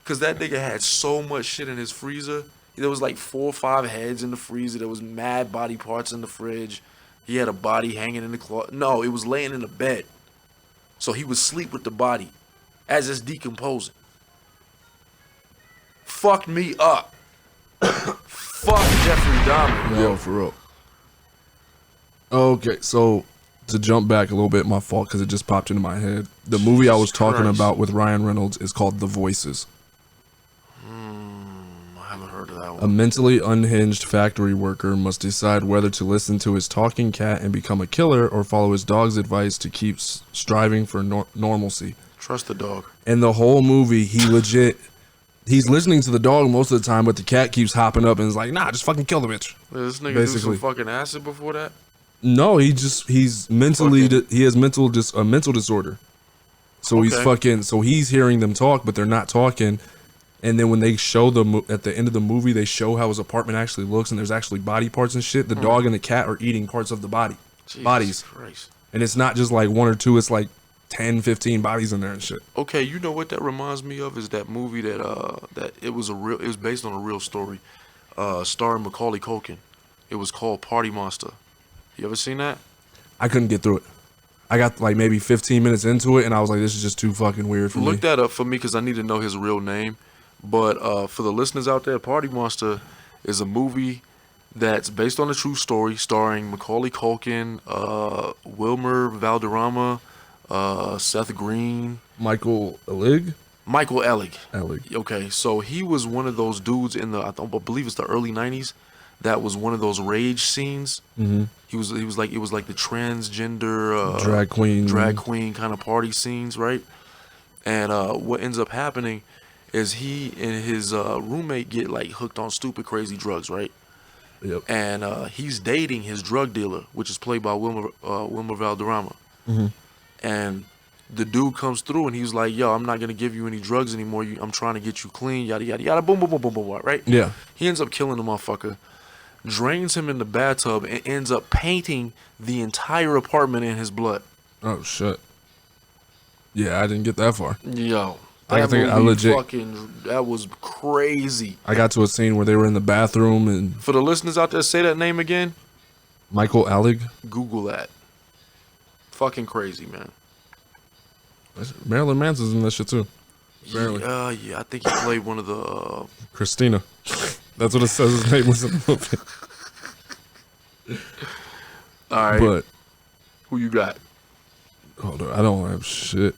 because that nigga had so much shit in his freezer. There was like 4 or 5 heads in the freezer. There was mad body parts in the fridge. He had a body hanging in the closet. No, it was laying in the bed. So he would sleep with the body as it's decomposing. Fucked me up. Fuck Jeffrey Dahmer. Yo, for real. Okay, so to jump back a little bit, my fault because it just popped into my head. The movie I was talking Christ. about with Ryan Reynolds is called The Voices. I haven't heard of that A one. mentally unhinged factory worker must decide whether to listen to his talking cat and become a killer or follow his dog's advice to keep striving for normalcy. Trust the dog. And the whole movie, he's listening to the dog most of the time, but the cat keeps hopping up and is like, nah, just fucking kill the bitch. Did this nigga Basically. do some fucking acid before that? No, he's mentally, Okay. he has a mental disorder. So he's Okay. fucking, so he's hearing them talk, but they're not talking. And then when they show at the end of the movie, they show how his apartment actually looks, and there's actually body parts and shit. The dog and the cat are eating parts of the Jesus bodies. Christ. And it's not just like 1 or 2, it's like 10, 15 bodies in there and shit. Okay, you know what that reminds me of is that movie that it was based on a real story, starring Macaulay Culkin. It was called Party Monster. You ever seen that? I couldn't get through it. I got like maybe 15 minutes into it, and I was like, this is just too fucking weird for me. Look that up for me because I need to know his real name. But for the listeners out there, Party Monster is a movie that's based on a true story starring Macaulay Culkin, Wilmer Valderrama, Seth Green, Michael Ellig? Michael Ellig. Ellig. Okay, so he was one of those dudes in I believe it's the early 90s that was one of those rage scenes. Mm-hmm. He was like, it was like the transgender Drag queen kind of party scenes, right? And what ends up happening is he and his roommate get like hooked on stupid crazy drugs, right? Yep. And he's dating his drug dealer, which is played by Wilmer Valderrama. Mm-hmm. And the dude comes through and he's like, yo, I'm not gonna give you any drugs anymore. I'm trying to get you clean, yada yada yada, boom boom boom boom boom, right? Yeah. He ends up killing the motherfucker, drains him in the bathtub, and ends up painting the entire apartment in his blood. Oh shit. Yeah, I didn't get that far. Yo, I that think I movie legit- fucking, that was crazy. I got to a scene where they were in the bathroom and For the listeners out there, say that name again. Michael Alec. Google that. Fucking crazy, man. Marilyn Manson's in that shit too. Barely. Yeah, I think he played one of the. Christina. That's what it says his name was in the movie. All right, But who you got? hold on, I don't have shit.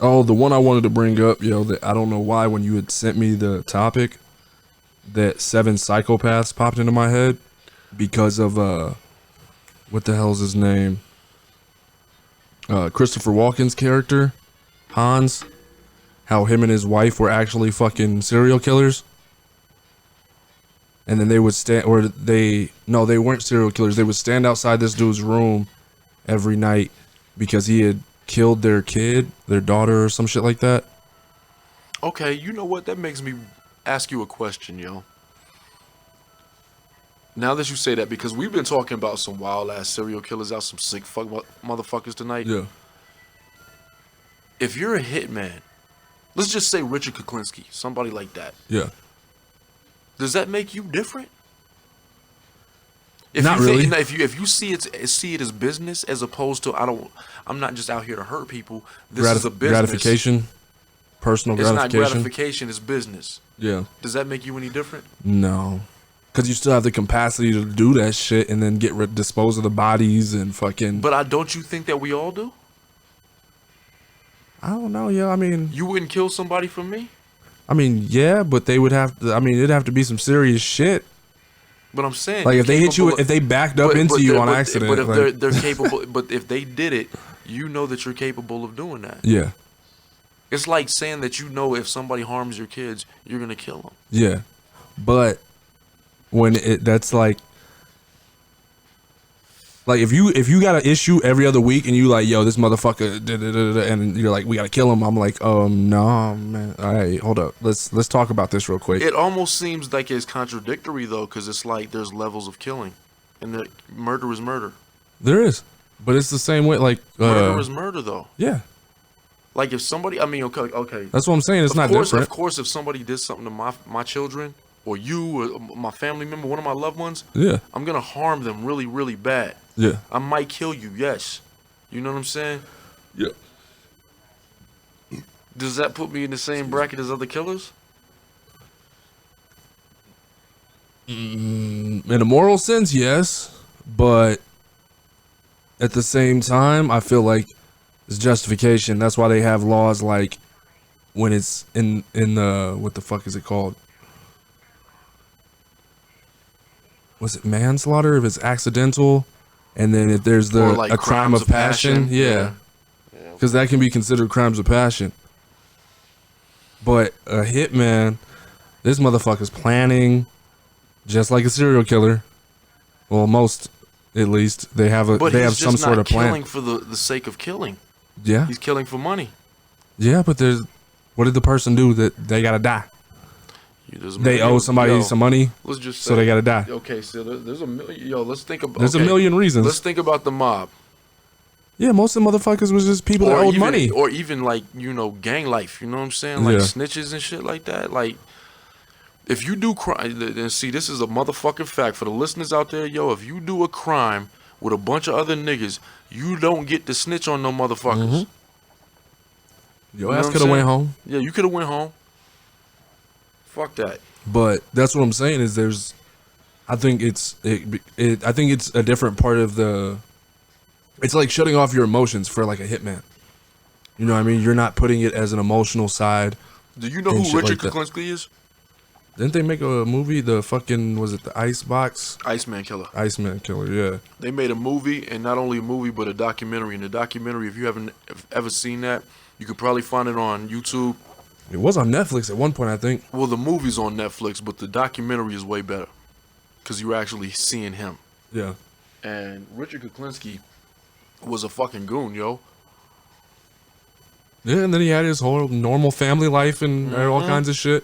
Oh, the one I wanted to bring up, yo, that I don't know why when you had sent me the topic, that 7 psychopaths popped into my head because of what the hell's his name? Christopher Walken's character, Hans. How him and his wife were actually fucking serial killers. And then they would they weren't serial killers. They would stand outside this dude's room every night because he had killed their kid, their daughter, or some shit like that. Okay, you know what? That makes me ask you a question, yo. Now that you say that, because we've been talking about some wild ass serial killers out, some sick fuck motherfuckers tonight. Yeah. If you're a hitman, let's just say Richard Kuklinski, somebody like that. Yeah. Does that make you different? Not really. If you see it as business as opposed to I'm not just out here to hurt people. This is a business. Gratification. Personal It's gratification. not gratification. It's business. Yeah. Does that make you any different? No. Because you still have the capacity to do that shit and then dispose of the bodies and fucking. But don't you think that we all do? I don't know, yo. I mean, You wouldn't kill somebody for me? yeah, but they would have to. I mean, it'd have to be some serious shit. But I'm saying, Like if they hit you, if they backed up into you on accident. But if like, they're capable, but if they did it, you know that you're capable of doing that. yeah, It's like saying that you know if somebody harms your kids, you're gonna kill them. yeah, but when that's like if you got an issue every other week and you like, yo, this motherfucker, and you're like, we gotta kill him. I'm like, no, man. All right, hold up. Let's talk about this real quick. It almost seems like it's contradictory though, because it's like there's levels of killing, and that murder is murder. There is, but it's the same way. Like Murder is murder though. yeah, Like if somebody, I mean, okay. that's what I'm saying. It's not different. Of course, if somebody did something to my children or you or my family member, one of my loved ones, Yeah, I'm gonna harm them really, really bad. yeah, I might kill you, yes. You know what I'm saying? yeah. Does that put me in the same bracket as other killers? In a moral sense, yes, but at the same time, I feel like it's justification. That's why they have laws like when it's in the what the fuck is it called? Was it manslaughter if it's accidental? And then if there's Or like a crime crimes of passion, yeah, because that can be considered crimes of passion. But a hitman, this motherfucker's planning, just like a serial killer. Well, most, at least, they have some sort of plan. Killing for the sake of killing. Yeah, He's killing for money. yeah, but what did the person do that they gotta die? They owe somebody some money, Let's just say, so they gotta die. Okay, so there's a million. Yo, let's think about. There's a million reasons. Let's think about the mob. Yeah, most of the motherfuckers was just people that owed money. Or even like, gang life, you know what I'm saying? Like Yeah. snitches and shit like that. Like, if you do crime, and see, this is a motherfucking fact for the listeners out there, yo, if you do a crime with a bunch of other niggas, you don't get to snitch on no motherfuckers. Your know ass what I'm could have went saying? home. Yeah, you could have went home. Fuck that. But that's what I'm saying is I think it's a different part of the. It's like shutting off your emotions for like a hitman. You know what I mean? You're not putting it as an emotional side. Do you know and who shit Richard like that. Kuklinski is? Didn't they make a movie? The fucking, was it the Icebox? Iceman Killer. Iceman Killer, yeah. They made a movie, and not only a movie, but a documentary. And the documentary, if you haven't ever seen that, you could probably find it on YouTube. It was on Netflix at one point, I think. Well, the movie's on Netflix, but the documentary is way better because you're actually seeing him. Yeah. And Richard Kuklinski was a fucking goon, yo. Yeah, and then he had his whole normal family life and all kinds of shit.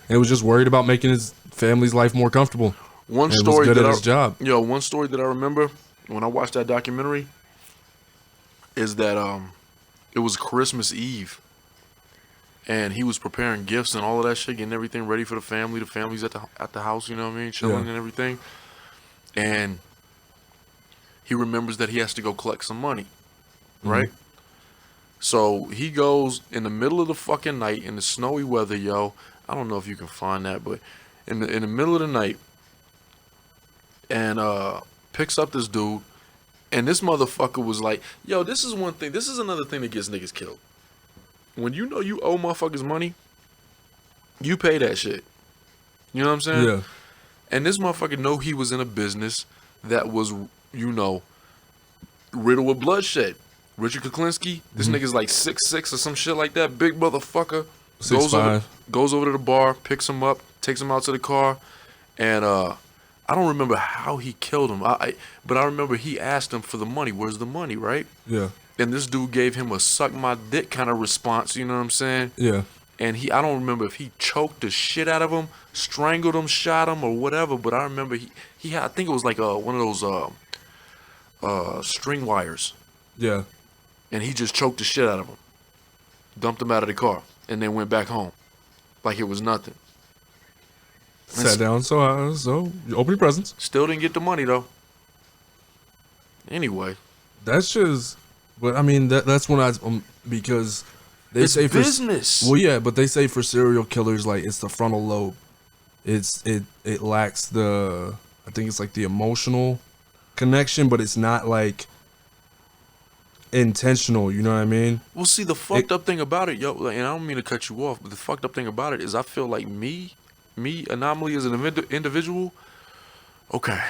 And was just worried about making his family's life more comfortable. One story at his job. Yo, one story that I remember when I watched that documentary, is that it was Christmas Eve, and he was preparing gifts and all of that shit, getting everything ready for the family. The family's at the house, you know what I mean, chilling and everything. And he remembers that he has to go collect some money, right? So he goes in the middle of the fucking night in the snowy weather, yo. I don't know if you can find that, but in the middle of the night, and picks up this dude, and this motherfucker was like, yo, this is one thing. This is another thing that gets niggas killed. When you know you owe motherfuckers money, you pay that shit. You know what I'm saying? Yeah. And this motherfucker know he was in a business that was, you know, riddled with bloodshed. Richard Kuklinski, this nigga's like 6'6" or some shit like that. Big motherfucker. 6'5". Goes over to the bar, picks him up, takes him out to the car, and I don't remember how he killed him. But I remember he asked him for the money. Where's the money, right? Yeah. And this dude gave him a suck my dick kind of response, you know what I'm saying? Yeah. And I don't remember if he choked the shit out of him, strangled him, shot him, or whatever, but I remember he had, I think it was like one of those string wires. Yeah. And he just choked the shit out of him. Dumped him out of the car. And then went back home. Like it was nothing. Sat down, so you open your presents. Still didn't get the money though. Anyway. That's just, but I mean that's when because they it's say business. Well, yeah, but they say for serial killers, like it's the frontal lobe. It lacks the, I think it's like the emotional connection, but it's not like intentional. You know what I mean? Well, see, the fucked up thing about it, yo, and I don't mean to cut you off, but the fucked up thing about it is I feel like me, Anomaly as an individual, okay,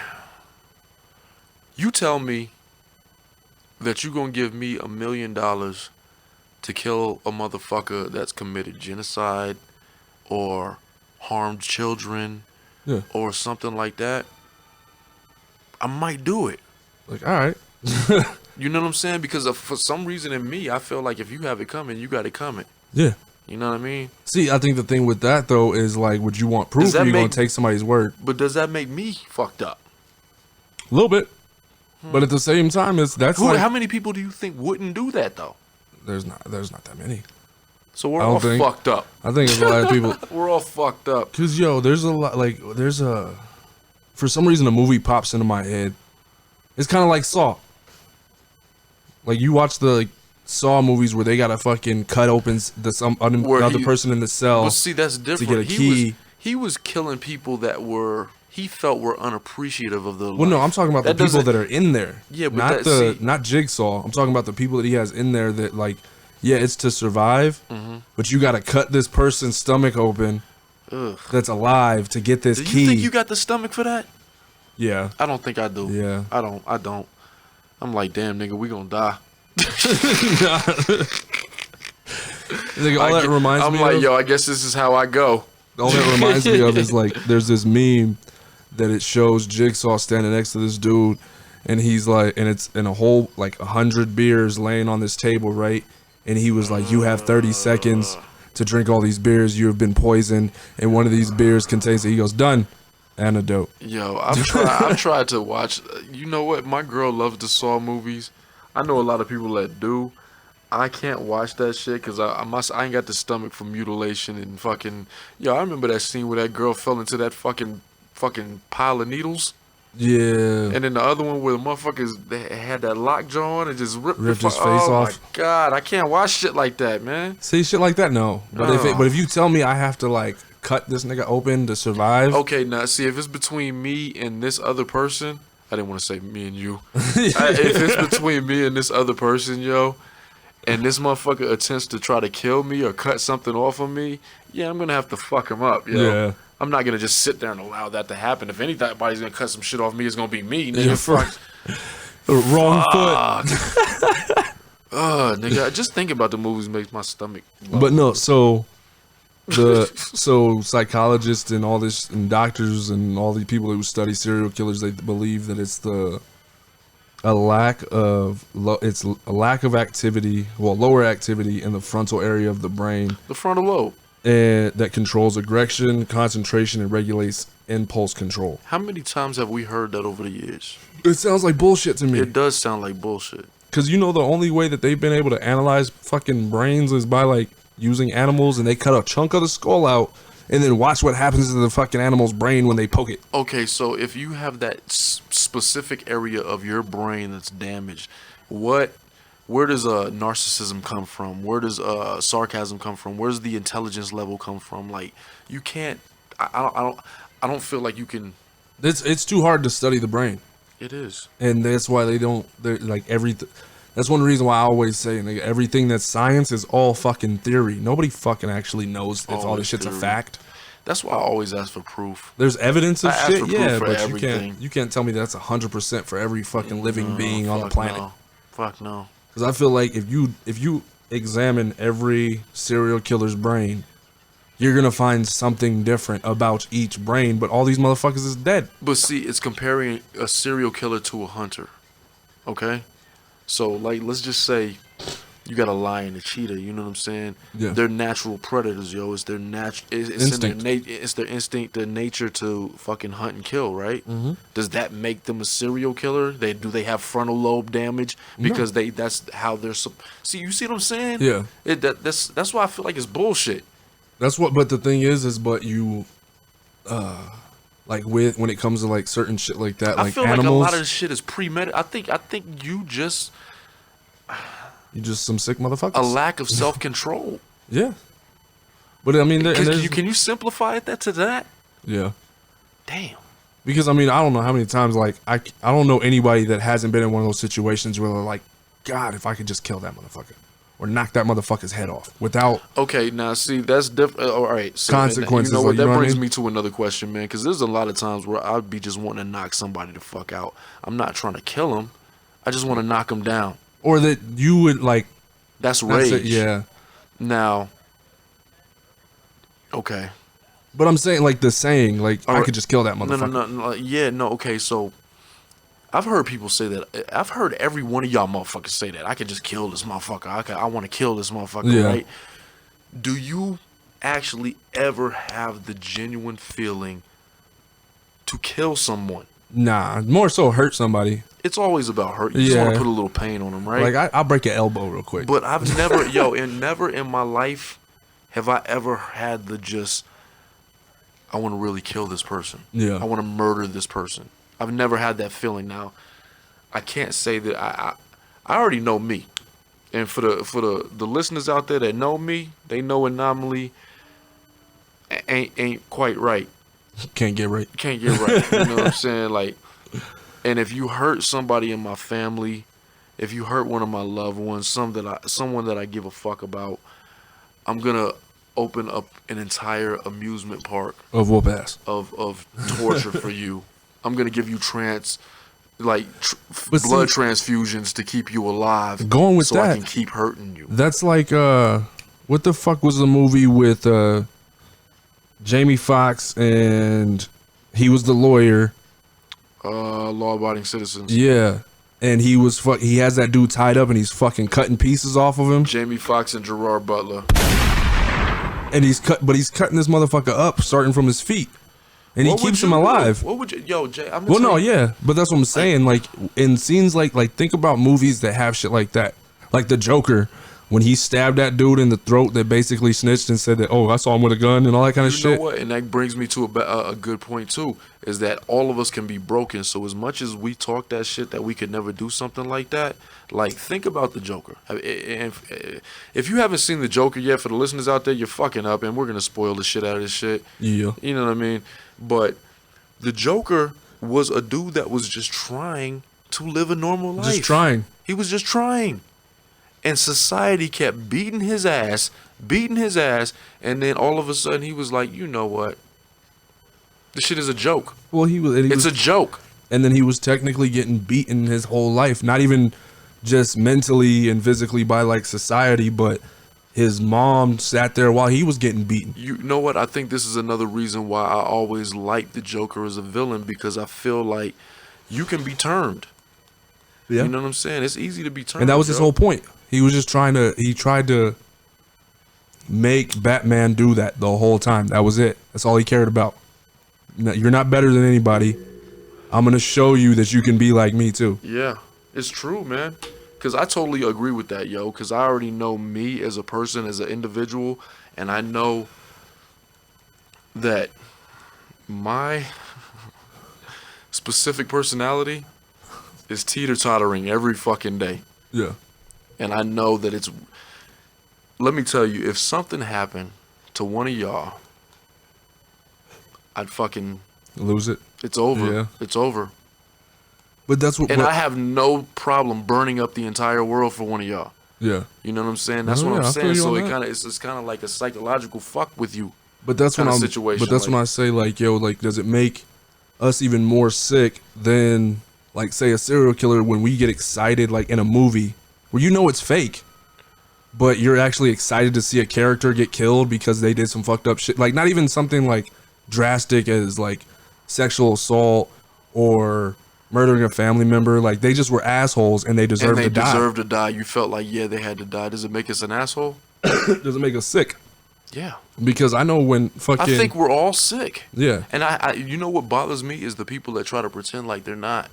you tell me that you gonna give me $1 million to kill a motherfucker that's committed genocide or harmed children or something like that, I might do it. Like, all right. You know what I'm saying? Because for some reason in me, I feel like if you have it coming, you got it coming. Yeah. You know what I mean? See, I think the thing with that, though, is like, would you want proof or are you going to take somebody's word? But does that make me fucked up? A little bit. But at the same time, how many people do you think wouldn't do that, though? There's not that many. So we're all fucked up. I think there's a lot of people. We're all fucked up. Because, yo, there's a lot, like, for some reason, a movie pops into my head. It's kind of like Saw. Like, you watch the Saw movies where they gotta fucking cut open some other person in the cell. Well, see, that's different. To get a key. He was killing people that he felt were unappreciative of the life. Well, no, I'm talking about the people that are in there. Yeah, but not Jigsaw. I'm talking about the people that he has in there that, like, yeah, it's to survive, but you gotta cut this person's stomach open that's alive to get this key. Do you think you got the stomach for that? Yeah. I don't think I do. Yeah. I don't. I'm like, damn, nigga, we gonna die. Like, all that reminds me I'm like, of, yo, I guess this is how I go. All that reminds me of is, like, there's this meme that it shows Jigsaw standing next to this dude, and he's like, and it's in a whole, like, 100 beers laying on this table, right? And he was like, you have 30 seconds to drink all these beers. You have been poisoned, and one of these beers contains it. He goes, done. Antidote. Yo, I've tried to watch. You know what? My girl loves the Saw movies. I know a lot of people that do. I can't watch that shit because I ain't got the stomach for mutilation and fucking. Yo, I remember that scene where that girl fell into that fucking pile of needles. Yeah. And then the other one where the motherfuckers they had that lockjaw on and just ripped his face off. Oh my god, I can't watch shit like that, man. See, shit like that, no. But if you tell me I have to, like, cut this nigga open to survive. Okay, now see, if it's between me and this other person, I didn't want to say me and you. If it's between me and this other person, yo, and this motherfucker attempts to try to kill me or cut something off of me, yeah, I'm gonna have to fuck him up, yo. Yeah. I'm not gonna just sit there and allow that to happen. If anybody's gonna cut some shit off me, it's gonna be me, nigga. Wrong foot. Nigga, just thinking about the movies makes my stomach. But no, so psychologists and all this and doctors and all the people who study serial killers, they believe that it's a lack of activity, lower activity in the frontal area of the brain, the frontal lobe, and that controls aggression, concentration, and regulates impulse control. How many times have we heard that over the years? It sounds like bullshit to me. It does sound like bullshit. because you know the only way that they've been able to analyze fucking brains is by like using animals, and they cut a chunk of the skull out and then watch what happens to the fucking animal's brain when they poke it. Okay, so if you have that specific area of your brain that's damaged, where does narcissism come from? Where does sarcasm come from? Where does the intelligence level come from? Like, you can't. I don't feel like you can. It's too hard to study the brain. It is, and that's why they're like everything. That's one reason why I always say like, everything that's science is all fucking theory. Nobody fucking actually knows if all this shit's a fact. That's why I always ask for proof. There's evidence of shit, yeah, but everything. you can't tell me that's 100% for every fucking living being on the planet. No. Fuck no. Because I feel like if you examine every serial killer's brain, you're gonna find something different about each brain. But all these motherfuckers is dead. But see, it's comparing a serial killer to a hunter. Okay. So, like, let's just say you got a lion, a cheetah. You know what I'm saying? Yeah. They're natural predators, yo. It's their Instinct. It's their instinct, their nature to fucking hunt and kill, right? Mm-hmm. Does that make them a serial killer? Do they have frontal lobe damage because that's how they're? See, you see what I'm saying? Yeah. That's why I feel like it's bullshit. That's what. But the thing is, but you, like when it comes to like certain shit like that, like I feel animals, like a lot of this shit is premeditated. I think you just some sick motherfuckers. A lack of self-control. Yeah. But I mean, can you simplify it to that? Yeah. Damn. Because I mean, I don't know how many times like I don't know anybody that hasn't been in one of those situations where they're like, God, if I could just kill that motherfucker or knock that motherfucker's head off without. Okay, now see, that's different. All right, so consequences. You know what? Like, that brings me to another question, man. Because there's a lot of times where I'd be just wanting to knock somebody the fuck out. I'm not trying to kill them. I just want to knock them down. Or that you would like. That's rage. Yeah. Now. Okay. But I'm saying like the saying like I could just kill that motherfucker. No. Yeah, no. Okay, so. I've heard people say that. I've heard every one of y'all motherfuckers say that. I could just kill this motherfucker. I want to kill this motherfucker, yeah. Right? Do you actually ever have the genuine feeling to kill someone? Nah, more so hurt somebody. It's always about hurt. You just want to put a little pain on them, right? Like I'll break your elbow real quick. But I've never, never in my life have I ever had the just, I want to really kill this person. Yeah. I want to murder this person. I've never had that feeling. Now, I can't say that I already know me, and for the listeners out there that know me, they know Anomaly ain't quite right. Can't get right. Can't get right. You know what I'm saying? Like, and if you hurt somebody in my family, if you hurt one of my loved ones, someone that I give a fuck about, I'm gonna open up an entire amusement park of whoop ass of torture for you. I'm gonna give you blood transfusions to keep you alive. Going with so that, I can keep hurting you. That's like what the fuck was the movie with Jamie Foxx and he was the lawyer. Law-abiding citizens. Yeah, and he has that dude tied up and he's fucking cutting pieces off of him. Jamie Foxx and Gerard Butler. And he's cutting this motherfucker up starting from his feet. And he keeps him alive. What would you, Jay? Well, no, yeah, but that's what I'm saying. Like in scenes like think about movies that have shit like that, like the Joker, when he stabbed that dude in the throat that basically snitched and said that, oh, I saw him with a gun and all that kind of shit. You know what? And that brings me to a good point too, is that all of us can be broken. So as much as we talk that shit that we could never do something like that, like think about the Joker. If you haven't seen the Joker yet, for the listeners out there, you're fucking up, and we're gonna spoil the shit out of this shit. Yeah, you know what I mean. But the Joker was a dude that was just trying to live a normal life. Just trying. He was just trying. And society kept beating his ass, and then all of a sudden he was like, you know what? This shit is a joke. Well, it's a joke. And then he was technically getting beaten his whole life, not even just mentally and physically by like society, but his mom sat there while he was getting beaten. You know what? I think this is another reason why I always liked the Joker as a villain, because I feel like you can be turned. Yeah. You know what I'm saying? It's easy to be turned. And that was his whole point. He was just he tried to make Batman do that the whole time. That was it. That's all he cared about. You're not better than anybody. I'm going to show you that you can be like me too. Yeah, it's true, man. Because I totally agree with that, yo. Because I already know me as a person, as an individual, and I know that my specific personality is teeter-tottering every fucking day. Yeah. And I know that it's... Let me tell you, if something happened to one of y'all, I'd fucking... Lose it. It's over. Yeah. It's over. But that's what... And I have no problem burning up the entire world for one of y'all. Yeah. You know what I'm saying? That's Oh, what yeah, I'm I feel saying. you So on that. it's kind of like a psychological fuck with you. But that's when kinda I'm... situation, But that's like- when I say, like, yo, like, does it make us even more sick than, like, say, a serial killer when we get excited, like, in a movie where you know it's fake, but you're actually excited to see a character get killed because they did some fucked up shit. Like, not even something, like, drastic as, like, sexual assault or murdering a family member. Like, they just were assholes and they deserve And they to die. deserve to die. You felt like, yeah, they had to die. Does it make us an asshole? Does it make us sick? Yeah. Because I know when fucking... I think we're all sick. Yeah. And I you know what bothers me is the people that try to pretend like they're not.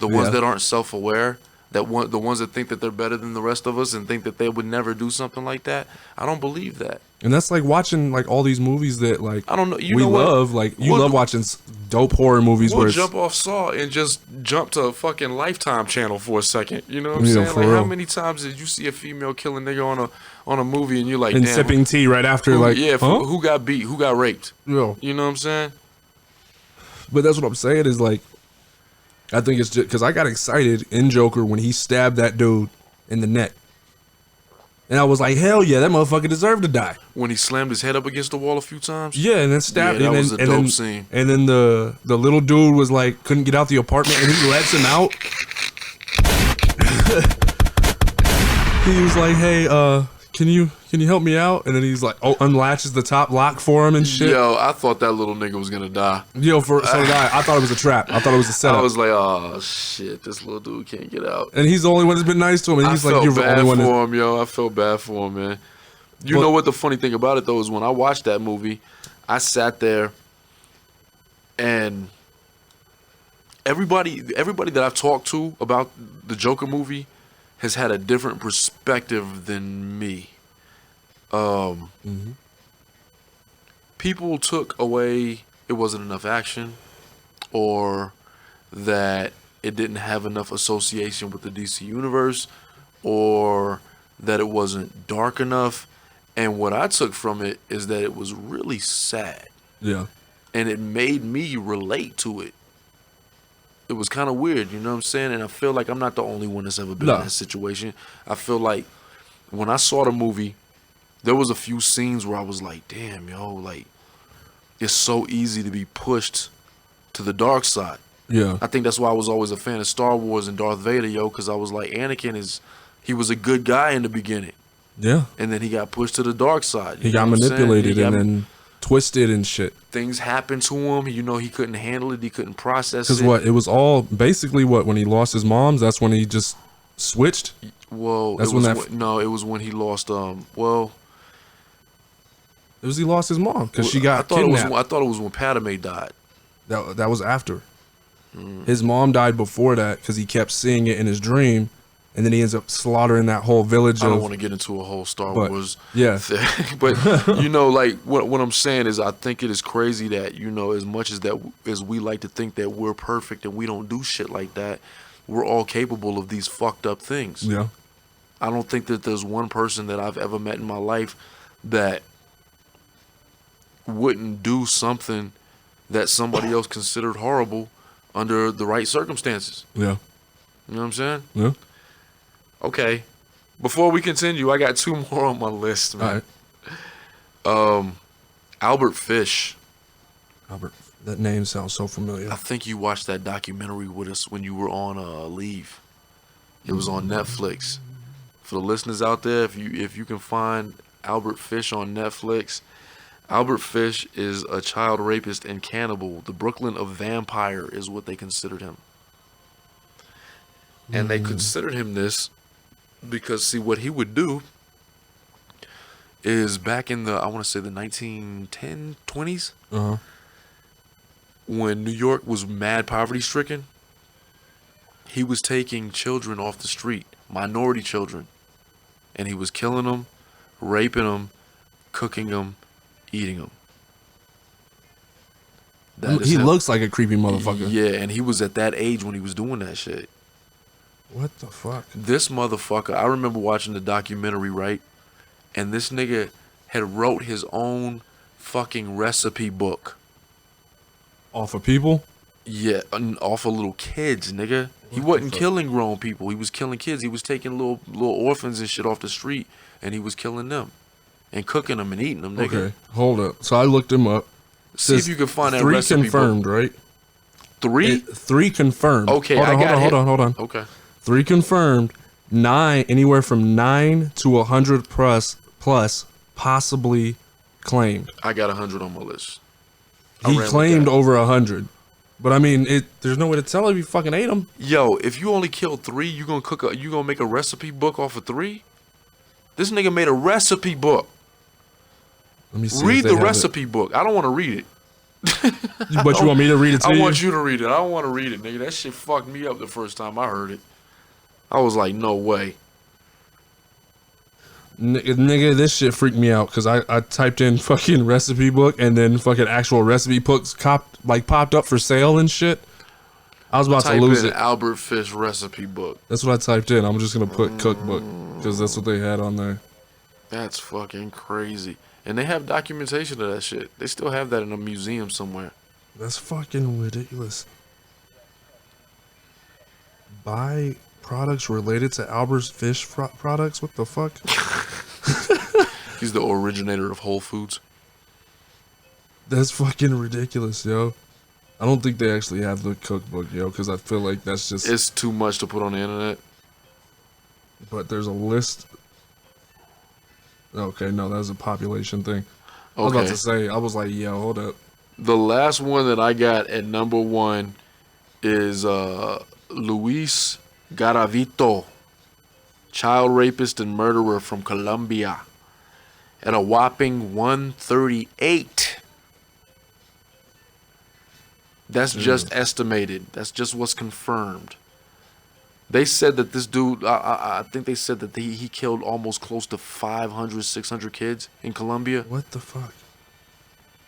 The ones Yeah. that aren't self-aware, the ones that think that they're better than the rest of us and think that they would never do something like that. I don't believe that. And that's like watching like all these movies that like I don't know. You we know what? love. Like you We'll- love watching dope horror movies where We'll it's, jump off Saw and just jump to a fucking Lifetime channel for a second. You know what I'm Yeah, saying? for Like, how real. many times did you see a female killing nigga on a movie and you're like, and damn, sipping tea right after. who, Like yeah, huh? who got beat? Who got raped? No. You know what I'm saying? But that's what I'm saying is like, I think it's just because I got excited in Joker when he stabbed that dude in the neck, and I was like, hell yeah, that motherfucker deserved to die. When he slammed his head up against the wall a few times. Yeah, and then stabbed. Yeah, that and was then, a and dope then, scene. And then the little dude was like couldn't get out the apartment, and he lets him out. He was like, hey, can you help me out? And then he's like, oh, unlatches the top lock for him and shit. Yo, I thought that little nigga was gonna die. Yo, so did I. I thought it was a trap. I thought it was a setup. I was like, oh shit, this little dude can't get out. And he's the only one that's been nice to him. And he's I like, felt you're the bad only one. for him, yo. I felt bad for him, man. You But- know what the funny thing about it though is when I watched that movie, I sat there and everybody that I've talked to about the Joker movie has had a different perspective than me. People took away it wasn't enough action, or that it didn't have enough association with the DC universe, or that it wasn't dark enough. And what I took from it is that it was really sad, Yeah. and it made me relate to it. It was kind of weird, you know what I'm saying? And I feel like I'm not the only one that's ever been No. in that situation. I feel like when I saw the movie, there was a few scenes where I was like, damn, yo, like, it's so easy to be pushed to the dark side. Yeah. I think that's why I was always a fan of Star Wars and Darth Vader, yo, because I was like, he was a good guy in the beginning, Yeah. and then he got pushed to the dark side. He You got know what I'm saying? manipulated He got- and then twisted and shit. things happened to him. You know, he couldn't handle it. He couldn't process Because it. what? It was all basically what? When he lost his mom's, that's when he just switched. Well, That's it when was that- no, it was when he lost. It was he lost his mom because she got I thought kidnapped. I thought it was when Padme died. That was after. Mm. His mom died before that because he kept seeing it in his dream, and then he ends up slaughtering that whole village. I don't of, want to get into a whole Star But, Wars yeah. thing, but you know, like what I'm saying is, I think it is crazy that, you know, as much as we like to think that we're perfect and we don't do shit like that, we're all capable of these fucked up things. Yeah. I don't think that there's one person that I've ever met in my life that wouldn't do something that somebody else considered horrible under the right circumstances. Yeah. You know what I'm saying? Yeah. Okay. Before we continue, I got two more on my list, man. All right. Albert Fish. Albert, that name sounds so familiar. I think you watched that documentary with us when you were on leave. It was on Netflix. For the listeners out there, if you can find Albert Fish on Netflix, Albert Fish is a child rapist and cannibal. The Brooklyn of vampire is what they considered him. And they considered him this because, see, what he would do is back in the, I want to say the 1910s, 20s, Uh huh. when New York was mad poverty stricken, he was taking children off the street minority children. And he was killing them, raping them, cooking them, eating them. He looks like a creepy motherfucker. Yeah, and he was at that age when he was doing that shit. What the fuck? This motherfucker, I remember watching the documentary, right? And this nigga had wrote his own fucking recipe book. Off of people? Yeah, off of little kids, nigga. He wasn't killing grown people. He was killing kids. He was taking little orphans and shit off the street, and he was killing them and cooking them and eating them, nigga. Okay, hold up. So I looked him up. See if you can find that 3 recipe confirmed, book. right? 3? 3 confirmed. Okay, hold on. Okay. 3 confirmed. 9, anywhere from 9 to 100 plus, possibly claimed. I got 100 on my list. He claimed over 100. But I mean, there's no way to tell if he fucking ate them. Yo, if you only killed 3, you gonna make a recipe book off of 3? This nigga made a recipe book. Let me see. Read the recipe book. I don't want to read it. But you want me to read it to you? I want you to read it. I don't want to read it, nigga. That shit fucked me up the first time I heard it. I was like, no way. Nigga, this shit freaked me out because I typed in fucking recipe book and then fucking actual recipe books popped up for sale and shit. I was about to lose it. Albert Fish recipe book. That's what I typed in. I'm just gonna put cookbook because that's what they had on there. That's fucking crazy. And they have documentation of that shit. They still have that in a museum somewhere. That's fucking ridiculous. Buy products related to Albert's Fish products? What the fuck? He's the originator of Whole Foods. That's fucking ridiculous, yo. I don't think they actually have the cookbook, yo, because I feel like that's just... It's too much to put on the internet. But there's a list... Okay, no, that was a population thing. I was Okay. about to say, I was like, yo, hold up. The last one that I got at number 1 is Luis Garavito, child rapist and murderer from Colombia, at a whopping 138. That's just estimated. That's just what's confirmed. They said that this dude, I think they said that he killed almost close to 500, 600 kids in Colombia. What the fuck?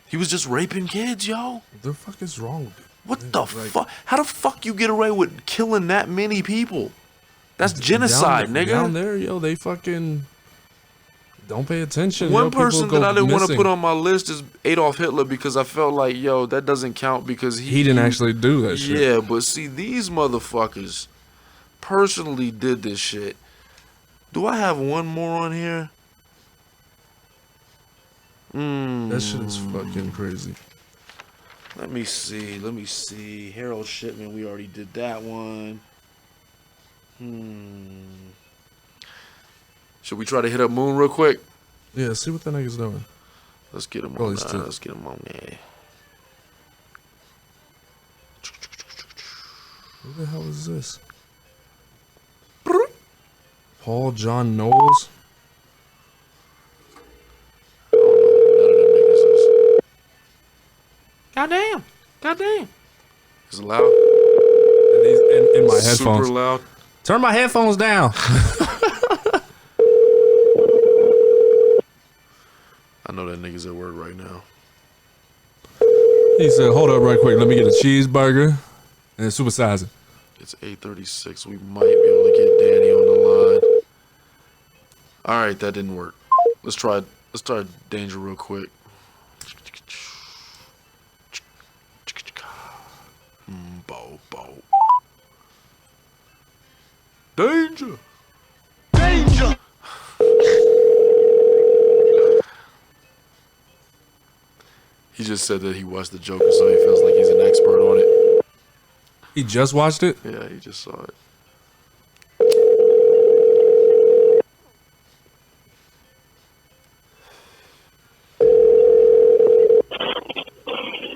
He was just raping kids, yo. What the fuck is wrong with you? What the fuck? How the fuck you get away with killing that many people? That's genocide, nigga. Down there, yo, they fucking don't pay attention. One yo, person people that I go didn't want to missing. put on my list is Adolf Hitler because I felt like, yo, that doesn't count because He didn't actually do that shit. Yeah, but see, these motherfuckers personally did this shit. Do I have one more on here? That shit is fucking crazy. Let me see. Harold Shipman, we already did that one. Should we try to hit up Moon real quick? Yeah, see what that nigga's doing. Let's get him Oh, on he's there. still- Let's get him on there. Who the hell is this? Paul John Knowles? Goddamn. Is it loud? And he's in my headphones. Super loud. Turn my headphones down. I know that nigga's at work right now. He said, hold up right quick. Let me get a cheeseburger and supersize it. It's 8:36. We might be able to get Danny on the line. All right, that didn't work. Let's try Danger real quick. Bo. Danger. He just said that he watched the Joker, so he feels like he's an expert on it. He just watched it? Yeah, he just saw it.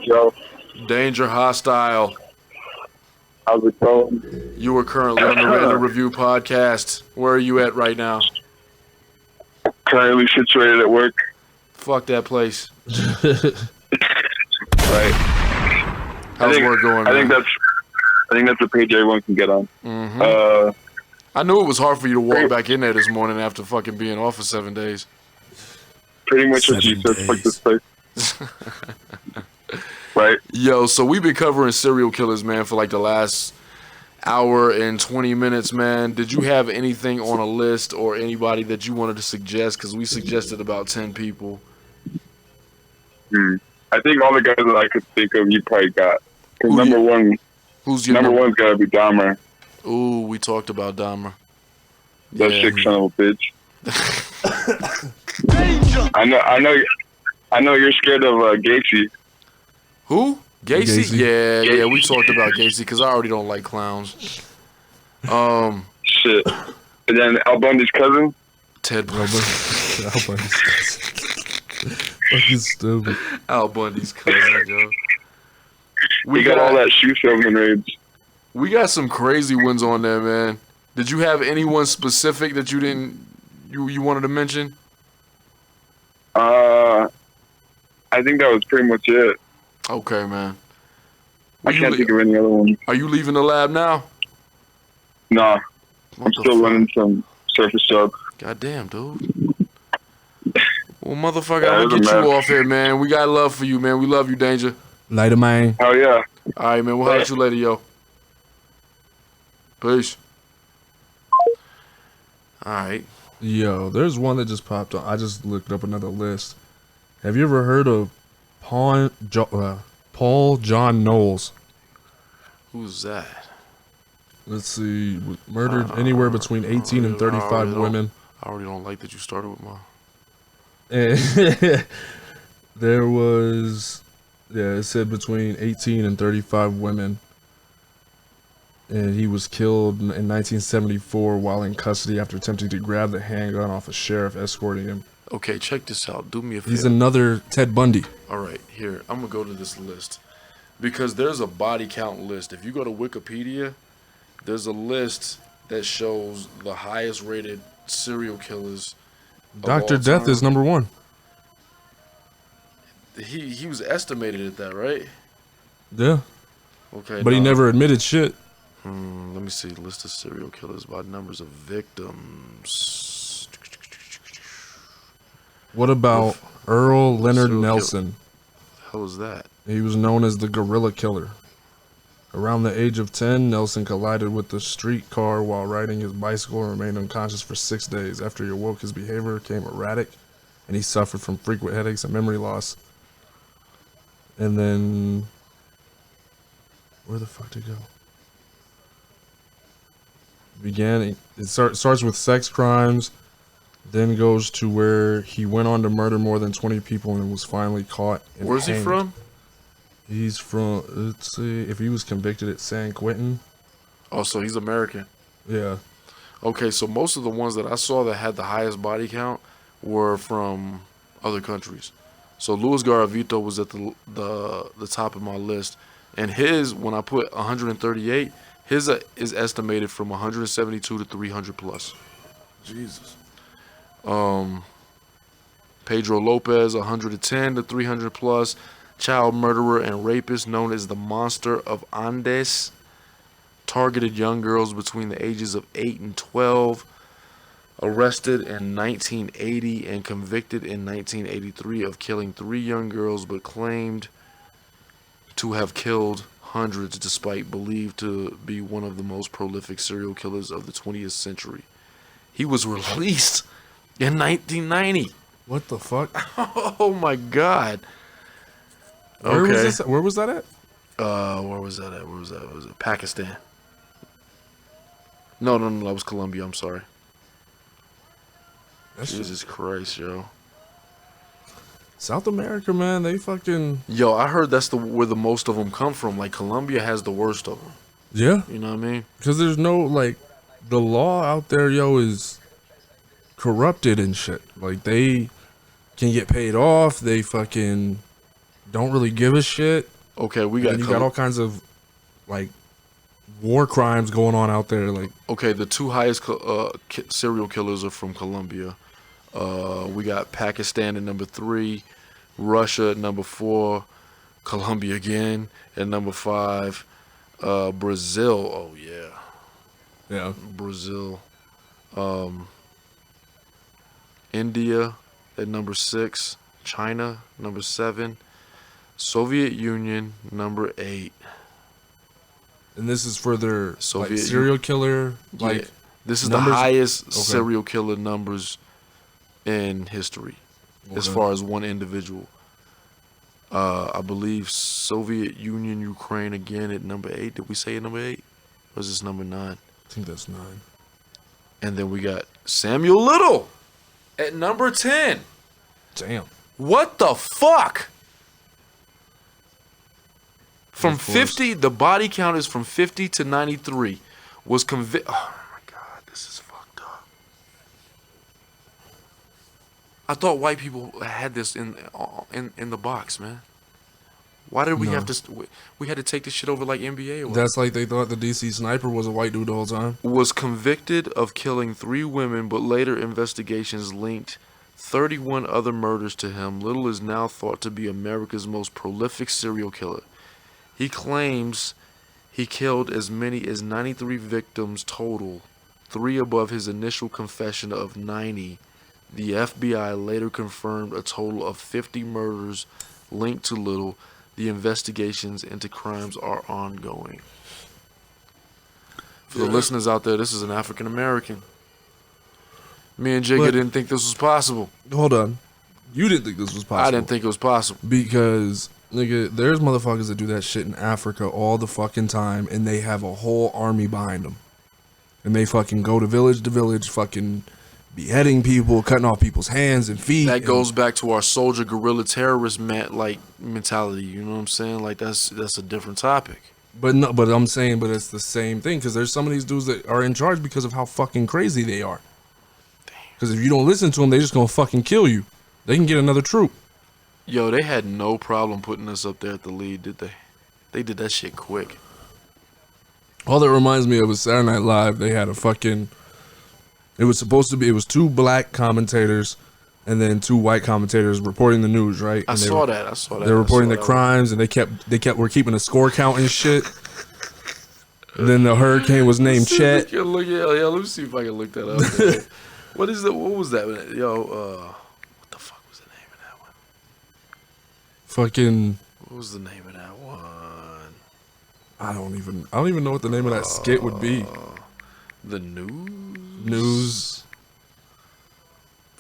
Yo, Danger Hostile. how's it going? You are currently on the Random Review podcast. Where are you at right now? Currently situated at work. Fuck that place. Right. How's work going? I think that's a page everyone can get on. I knew it was hard for you to walk back in there this morning after fucking being off for 7 days. Pretty much what you said. Fuck this place. Right. Yo, so we've been covering serial killers, man, for like the last hour and 20 minutes, man. Did you have anything on a list or anybody that you wanted to suggest? Because we suggested about 10 people. I think all the guys that I could think of, you probably got. Because number one, who's your number one's got to be Dahmer. Ooh, we talked about Dahmer. That sick son of a bitch. I know you're scared of Gacy. Who? Gacy? Gacy. Yeah, we talked about Gacy because I already don't like clowns. Shit. And then Al Bundy's cousin? Ted Al Bundy's cousin. Fucking stupid. Al Bundy's cousin, yo. We got all that shoe salesman raids. We got some crazy ones on there, man. Did you have anyone specific that you wanted to mention? I think that was pretty much it. Okay, man. I can't think of any other ones. Are you leaving the lab now? Nah. I'm still running some surface jobs. Goddamn, dude. Well, motherfucker, I'm gonna get you off here, man. We got love for you, man. We love you, Danger. Later, man. Hell yeah. All right, man. We'll holler at you later, yo. Peace. All right. Yo, there's one that just popped on. I just looked up another list. Have you ever heard of Paul John Knowles? Who's that? Let's see. Murdered anywhere between 18 and 35 women. I already don't like that you started with my... There was... Yeah, it said between 18 and 35 women. And he was killed in 1974 while in custody after attempting to grab the handgun off a sheriff escorting him. Okay, check this out. Do me a favor. He's another Ted Bundy. All right, here. I'm going to go to this list. Because there's a body count list. If you go to Wikipedia, there's a list that shows the highest rated serial killers. Dr. Death is number one. He was estimated at that, right? Yeah. Okay. But he never admitted shit. Let me see. List of serial killers by numbers of victims. What about Earl Leonard Nelson? What the hell is that? He was known as the Gorilla Killer. Around the age of 10, Nelson collided with the streetcar while riding his bicycle and remained unconscious for 6 days. After he awoke, his behavior became erratic, and he suffered from frequent headaches and memory loss. And then... where the fuck did it go? It starts with sex crimes, then goes to where he went on to murder more than 20 people and was finally caught and Where's hanged. he from? He's from, let's see, if he was convicted at San Quentin. Oh, so he's American. Yeah. Okay, so most of the ones that I saw that had the highest body count were from other countries. So Luis Garavito was at the top of my list, and his, when I put 138, his is estimated from 172 to 300 plus. Jesus. Pedro Lopez, 110 to 300 plus. Child murderer and rapist known as the Monster of Andes. Targeted young girls between the ages of 8 and 12. Arrested in 1980 and convicted in 1983 of killing 3 young girls, but claimed to have killed hundreds despite believed to be one of the most prolific serial killers of the 20th century. He was released in 1990. What the fuck? Oh my God. Where was this? Where was that at? Where was that at? Was it Pakistan? No, that was Colombia. I'm sorry. Jesus Christ, yo. South America, man, they fucking... Yo, I heard that's where the most of them come from. Like, Colombia has the worst of them. Yeah. You know what I mean? Because there's no, like, the law out there, yo, is corrupted and shit. Like, they can get paid off. They fucking don't really give a shit. Okay, you got all kinds of, like, war crimes going on out there. Like, okay, the 2 highest serial killers are from Colombia. We got Pakistan at number 3, Russia at number 4, Colombia again at number 5, Brazil. Oh yeah. Yeah. Brazil. India at number 6. China, number 7. Soviet Union, number 8. And this is for their Soviet serial killer. Yeah. This is numbers? the highest Okay. serial killer numbers in history as Okay. far as one individual. I believe Soviet Union, Ukraine again at number 8. Did we say at number 8? Or is this number 9? I think that's 9. And then we got Samuel Little at number 10. Damn. What the fuck? From Of course. 50, the body count is from 50 to 93. Was convicted. Oh my God, this is fucked up. I thought white people had this in the box, man. Why did we have to? We had to take this shit over like NBA or what? That's like they thought the DC sniper was a white dude the whole time. Was convicted of killing 3 women, but later investigations linked 31 other murders to him. Little is now thought to be America's most prolific serial killer. He claims he killed as many as 93 victims total, 3 above his initial confession of 90. The FBI later confirmed a total of 50 murders linked to Little. The investigations into crimes are ongoing. For the listeners out there, this is an African American. Me and Jigga didn't think this was possible. Hold on. You didn't think this was possible. I didn't think it was possible. Because, nigga, there's motherfuckers that do that shit in Africa all the fucking time, and they have a whole army behind them. And they fucking go to village, fucking beheading people, cutting off people's hands and feet. That goes back to our soldier guerrilla terrorist mentality. You know what I'm saying? Like that's a different topic. But no, but I'm saying, but it's the same thing, because there's some of these dudes that are in charge because of how fucking crazy they are. Because if you don't listen to them, they just gonna fucking kill you. They can get another troop. Yo, they had no problem putting us up there at the lead, did they? They did that shit quick. All that reminds me of is Saturday Night Live. They had a fucking. It was 2 black commentators, and then 2 white commentators reporting the news, right? I saw that. They were reporting the crimes, and were keeping a score count and shit. And then the hurricane was named Chet. Yeah, let me see if I can look that up. Man. What was that? Yo, what the fuck was the name of that one? Fucking. What was the name of that one? I don't even know what the name of that skit would be. The news.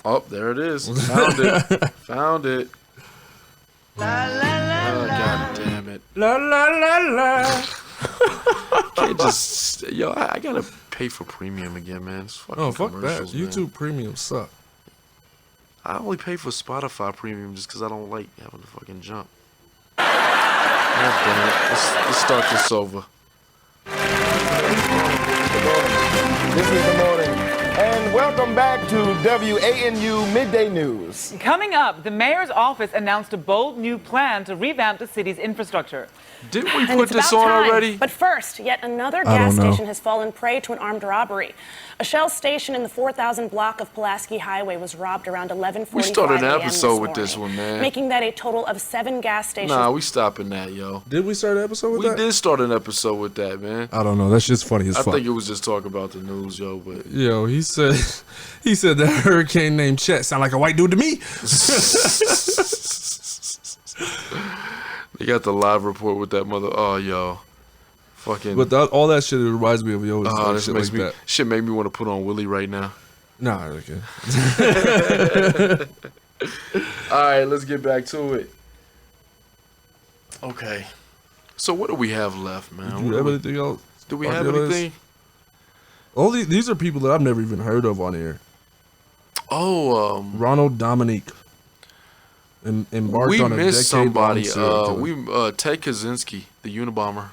Oh, there it is. Found it. Found it. Oh, God damn it. La la la la. Can't just, I gotta pay for premium again, man. It's fucking Oh, fuck that. commercials, man. YouTube Premium suck. I only pay for Spotify Premium just because I don't like having to fucking jump. God damn it. Let's start this over. This is the morning. And welcome back to WANU Midday News. Coming up, the mayor's office announced a bold new plan to revamp the city's infrastructure. Didn't we put this on already? But first, yet another gas station has fallen prey to an armed robbery. A Shell station in the 4000 block of Pulaski Highway was robbed around 11:45 We started an a.m. episode with this one, man. Making that a total of 7 gas stations. Nah, we stopping that, yo. Did we start an episode with that? We did start an episode with that, man. I don't know. That's just funny as I fuck. think it was just talking about the news, yo. But Yo, he said that hurricane named Chet sound like a white dude to me. they got the live report with that mother. Oh, yo, fucking. But all that shit reminds me of yo. This Shit makes like me that. shit made me want to put on Willie right now. Nah, okay. All right, let's get back to it. Okay, so what do we have left, man? Do you have anything else? Do we on have your list? anything? All these are people that I've never even heard of on here. Oh, Ronald Dominique. Embarked we on a missed decade-long somebody. serial killer. Ted Kaczynski, the Unabomber.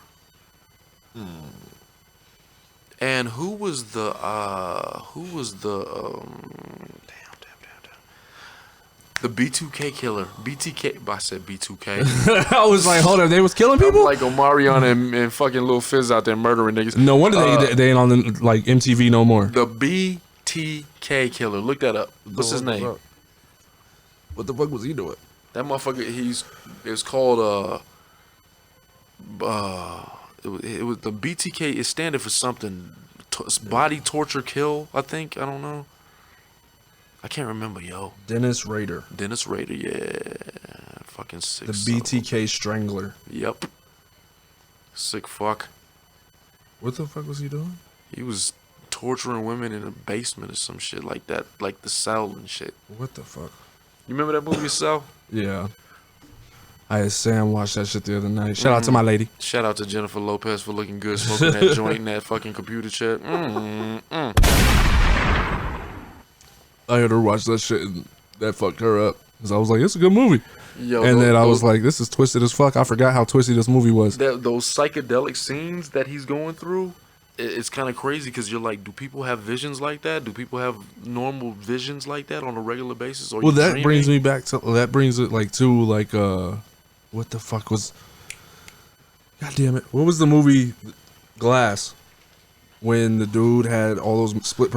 And who was the the B2K killer? BTK. I said B2K. I was like, hold on, they was killing people. Like Omarion and fucking Lil Fizz out there murdering niggas. No wonder they ain't on the, like MTV no more. The BTK killer. Look that up. What's his name? What the fuck was he doing? That motherfucker. It's called it was the BTK. It standing for something body torture kill, I think. I don't know. I can't remember, yo. Dennis Rader. Dennis Rader, yeah. Fucking sick. The BTK Strangler. Yep. Sick fuck. What the fuck was he doing? He was torturing women in a basement or some shit like that. Like The Cell and shit. What the fuck? You remember that movie, Cell? Yeah. I had Sam watch that shit the other night. Shout out to my lady. Shout out to Jennifer Lopez for looking good, smoking that joint in that fucking computer chair. I had her watch that shit and that fucked her up. Cause I was like, it's a good movie. Yo, and then I was like, this is twisted as fuck. I forgot how twisty this movie was. Those psychedelic scenes that he's going through, it's kind of crazy because you're like, do people have visions like that? Do people have normal visions like that on a regular basis? Or Well, that brings me back to what the fuck was? God damn it! What was the movie Glass? When the dude had all those split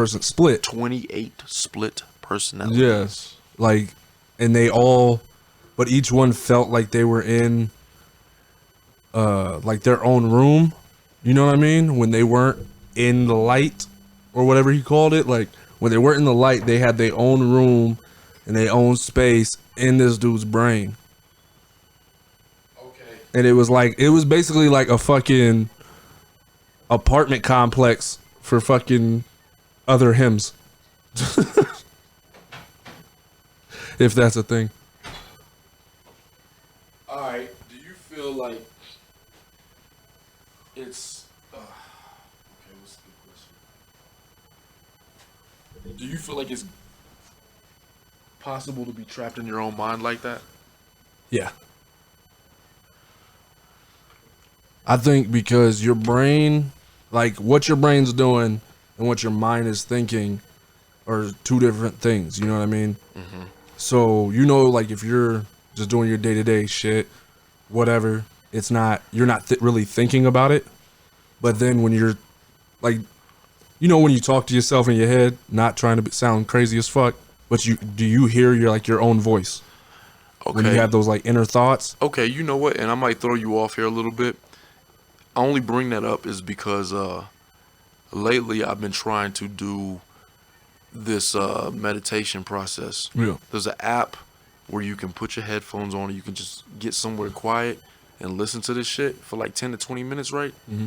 28 split personalities. Yes, like, and they all, but each one felt like they were in, like their own room. You know what I mean? When they weren't in the light or whatever he called it, like when they weren't in the light, they had their own room and their own space in this dude's brain. And it was basically like a fucking apartment complex for fucking other hymns. If that's a thing. Alright, do you feel like it's... okay, what's the good question? Do you feel like it's possible to be trapped in your own mind like that? Yeah. I think because your brain, like what your brain's doing and what your mind is thinking are two different things. You know what I mean? Mm-hmm. So, you know, like if you're just doing your day-to-day shit, whatever, you're not really thinking about it. But then when you're like, you know, when you talk to yourself in your head, not trying to sound crazy as fuck, but do you hear your own voice? Okay. When you have those like inner thoughts? Okay, you know what? And I might throw you off here a little bit. I only bring that up is because lately I've been trying to do this meditation process. Yeah. There's an app where you can put your headphones on and you can just get somewhere quiet and listen to this shit for like 10 to 20 minutes, right? Mm-hmm.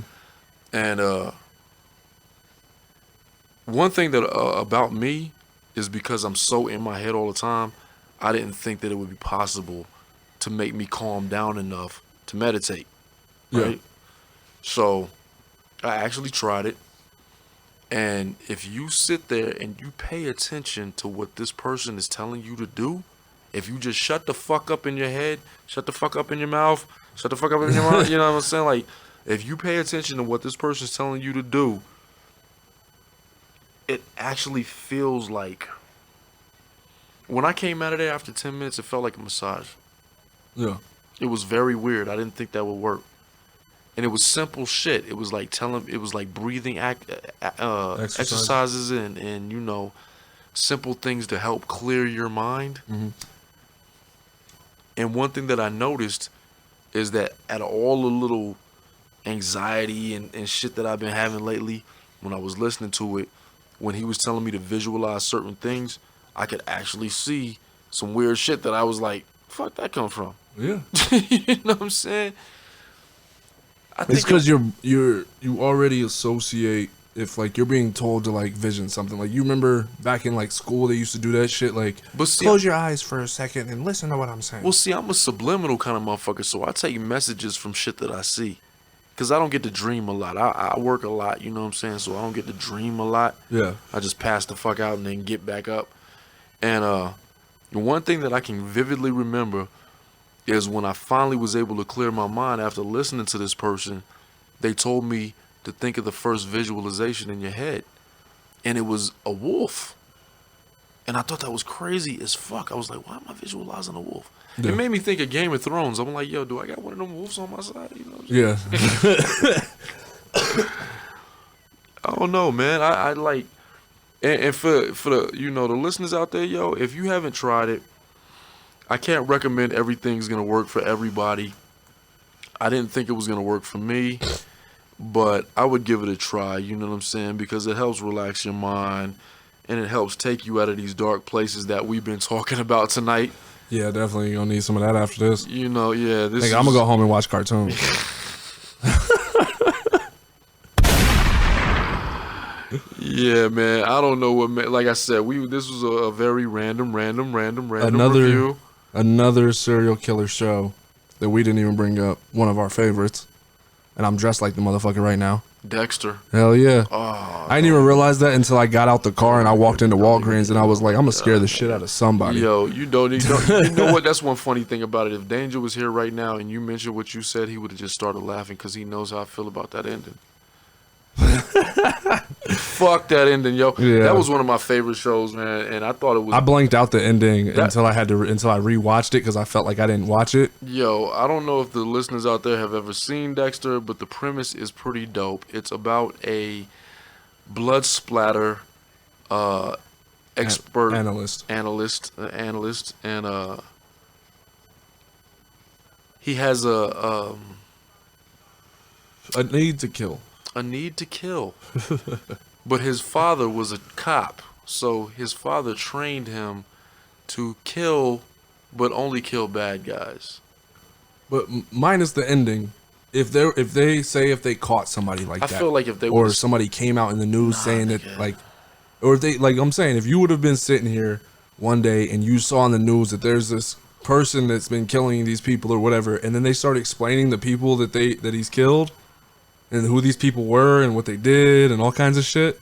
And one thing that about me is because I'm so in my head all the time, I didn't think that it would be possible to make me calm down enough to meditate, right? Yeah. So I actually tried it. And if you sit there and you pay attention to what this person is telling you to do, if you just shut the fuck up in your head, shut the fuck up in your mouth, shut the fuck up in your mouth, you know what I'm saying? Like, if you pay attention to what this person's telling you to do, it actually feels like, when I came out of there after 10 minutes, it felt like a massage. Yeah. It was very weird. I didn't think that would work. And it was simple shit. It was like breathing exercises and you know, simple things to help clear your mind. Mm-hmm. And one thing that I noticed is that out of all the little anxiety and shit that I've been having lately, when I was listening to it, when he was telling me to visualize certain things, I could actually see some weird shit that I was like, fuck that come from? Yeah. You know what I'm saying? It's because you already associate, if like you're being told to like vision something. Like you remember back in like school they used to do that shit, like close your eyes for a second and listen to what I'm saying. Well, see, I'm a subliminal kind of motherfucker, so I take messages from shit that I see. Because I don't get to dream a lot. I work a lot, you know what I'm saying? So I don't get to dream a lot. Yeah. I just pass the fuck out and then get back up. And one thing that I can vividly remember is when I finally was able to clear my mind after listening to this person, they told me to think of the first visualization in your head. And it was a wolf. And I thought that was crazy as fuck. I was like, why am I visualizing a wolf? Yeah. It made me think of Game of Thrones. I'm like, yo, do I got one of them wolves on my side? You know? Yeah. I don't know, man. I like, and for the, you know, the listeners out there, yo, if you haven't tried it, I can't recommend everything's gonna work for everybody. I didn't think it was gonna work for me, but I would give it a try, you know what I'm saying? Because it helps relax your mind and it helps take you out of these dark places that we've been talking about tonight. Yeah, definitely gonna need some of that after this. You know, yeah. I'm gonna go home and watch cartoons. Yeah, man. I don't know what. Like I said, this was a very random review. Another serial killer show that we didn't even bring up. One of our favorites, and I'm dressed like the motherfucker right now. Dexter. Hell yeah. Oh, I didn't even realize that until I got out the car and I walked into Walgreens and I was like, I'm gonna scare the shit out of somebody. Yo, you know what? That's one funny thing about it. If Danger was here right now and you mentioned what you said, he would have just started laughing because he knows how I feel about that ending. Fuck that ending, yo. Yeah. That was one of my favorite shows, man, and I thought it was. I blanked out the ending until I rewatched it because I felt like I didn't watch it. Yo, I don't know if the listeners out there have ever seen Dexter, but the premise is pretty dope. It's about a blood splatter expert analyst, and he has a need to kill. A need to kill. But his father was a cop, so his father trained him to kill, but only kill bad guys. But minus the ending, if they caught somebody like that, I feel like if they or somebody came out in the news saying that or if they I'm saying if you would have been sitting here one day and you saw on the news that there's this person that's been killing these people or whatever, and then they start explaining the people that he's killed and who these people were and what they did and all kinds of shit,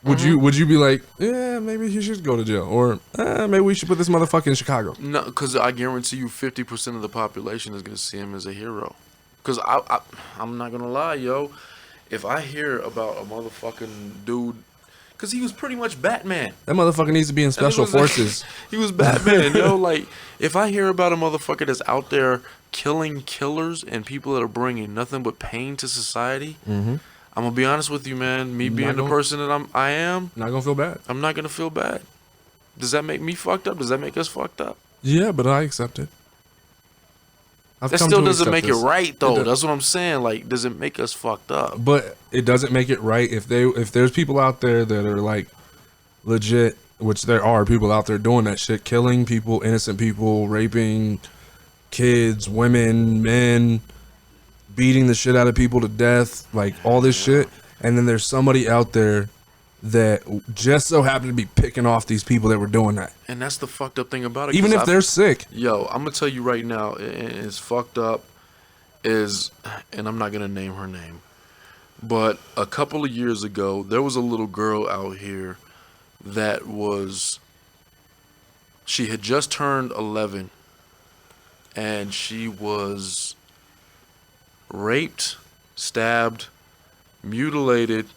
would you be like, yeah, maybe he should go to jail, or maybe we should put this motherfucker in Chicago? No, because I guarantee you 50% of the population is going to see him as a hero. Because I'm not going to lie, yo, if I hear about a motherfucking dude, because he was pretty much Batman. That motherfucker needs to be in special forces. He was Batman, yo. Like, if I hear about a motherfucker that's out there killing killers and people that are bringing nothing but pain to society, I'm gonna be honest with you, man. Me being the person that I am, not gonna feel bad. I'm not gonna feel bad. Does that make me fucked up? Does that make us fucked up? Yeah, but I accept it. That still doesn't make it right, though. That's what I'm saying. Like, does it make us fucked up? But it doesn't make it right if there's people out there that are like legit, which there are people out there doing that shit, killing people, innocent people, raping kids, women, men, beating the shit out of people to death, like all this shit. And then there's somebody out there that just so happened to be picking off these people that were doing that. And that's the fucked up thing about it. Even if they're sick. Yo, I'm going to tell you right now, it's fucked up and I'm not going to name her name, but a couple of years ago, there was a little girl out here that she had just turned 11 and she was raped, stabbed, mutilated,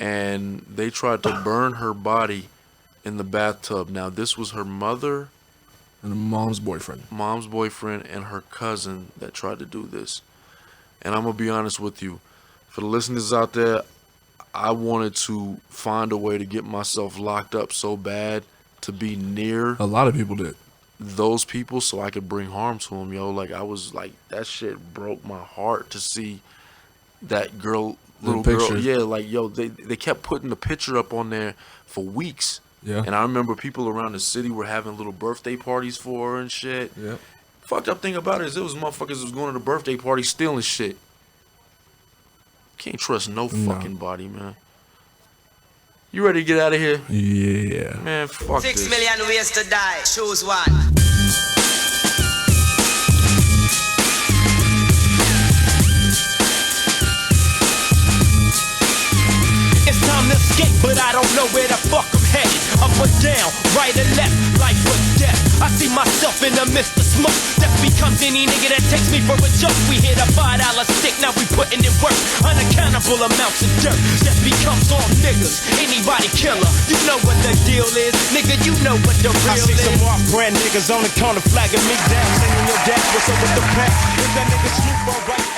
and they tried to burn her body in the bathtub. Now, this was her mother and mom's boyfriend and her cousin that tried to do this. And I'm gonna be honest with you, for the listeners out there, I wanted to find a way to get myself locked up so bad to be near. A lot of people did. Those people, so I could bring harm to them, yo. Like, I was like, that shit broke my heart to see that girl. Little girl, yeah, like, yo, they kept putting the picture up on there for weeks. Yeah. And I remember people around the city were having little birthday parties for her and shit. Yeah. Fucked up thing about it is there was motherfuckers who was going to the birthday party stealing shit. Can't trust no fucking body, man. You ready to get out of here? Yeah. Man, fuck 6 this. million ways to die. Choose one. Time to escape, but I don't know where the fuck I'm headed. Up or down, right or left, life or death. I see myself in the midst of smoke. Death becomes any nigga that takes me for a joke. We hit a $5 stick, now we putting in work. Unaccountable amounts of dirt. Death becomes all niggas, anybody killer. You know what the deal is, nigga, you know what the real is. I see some off-brand niggas on the corner flagging me down, saying your dad, what's up with the pack? Is that nigga Snoop alright?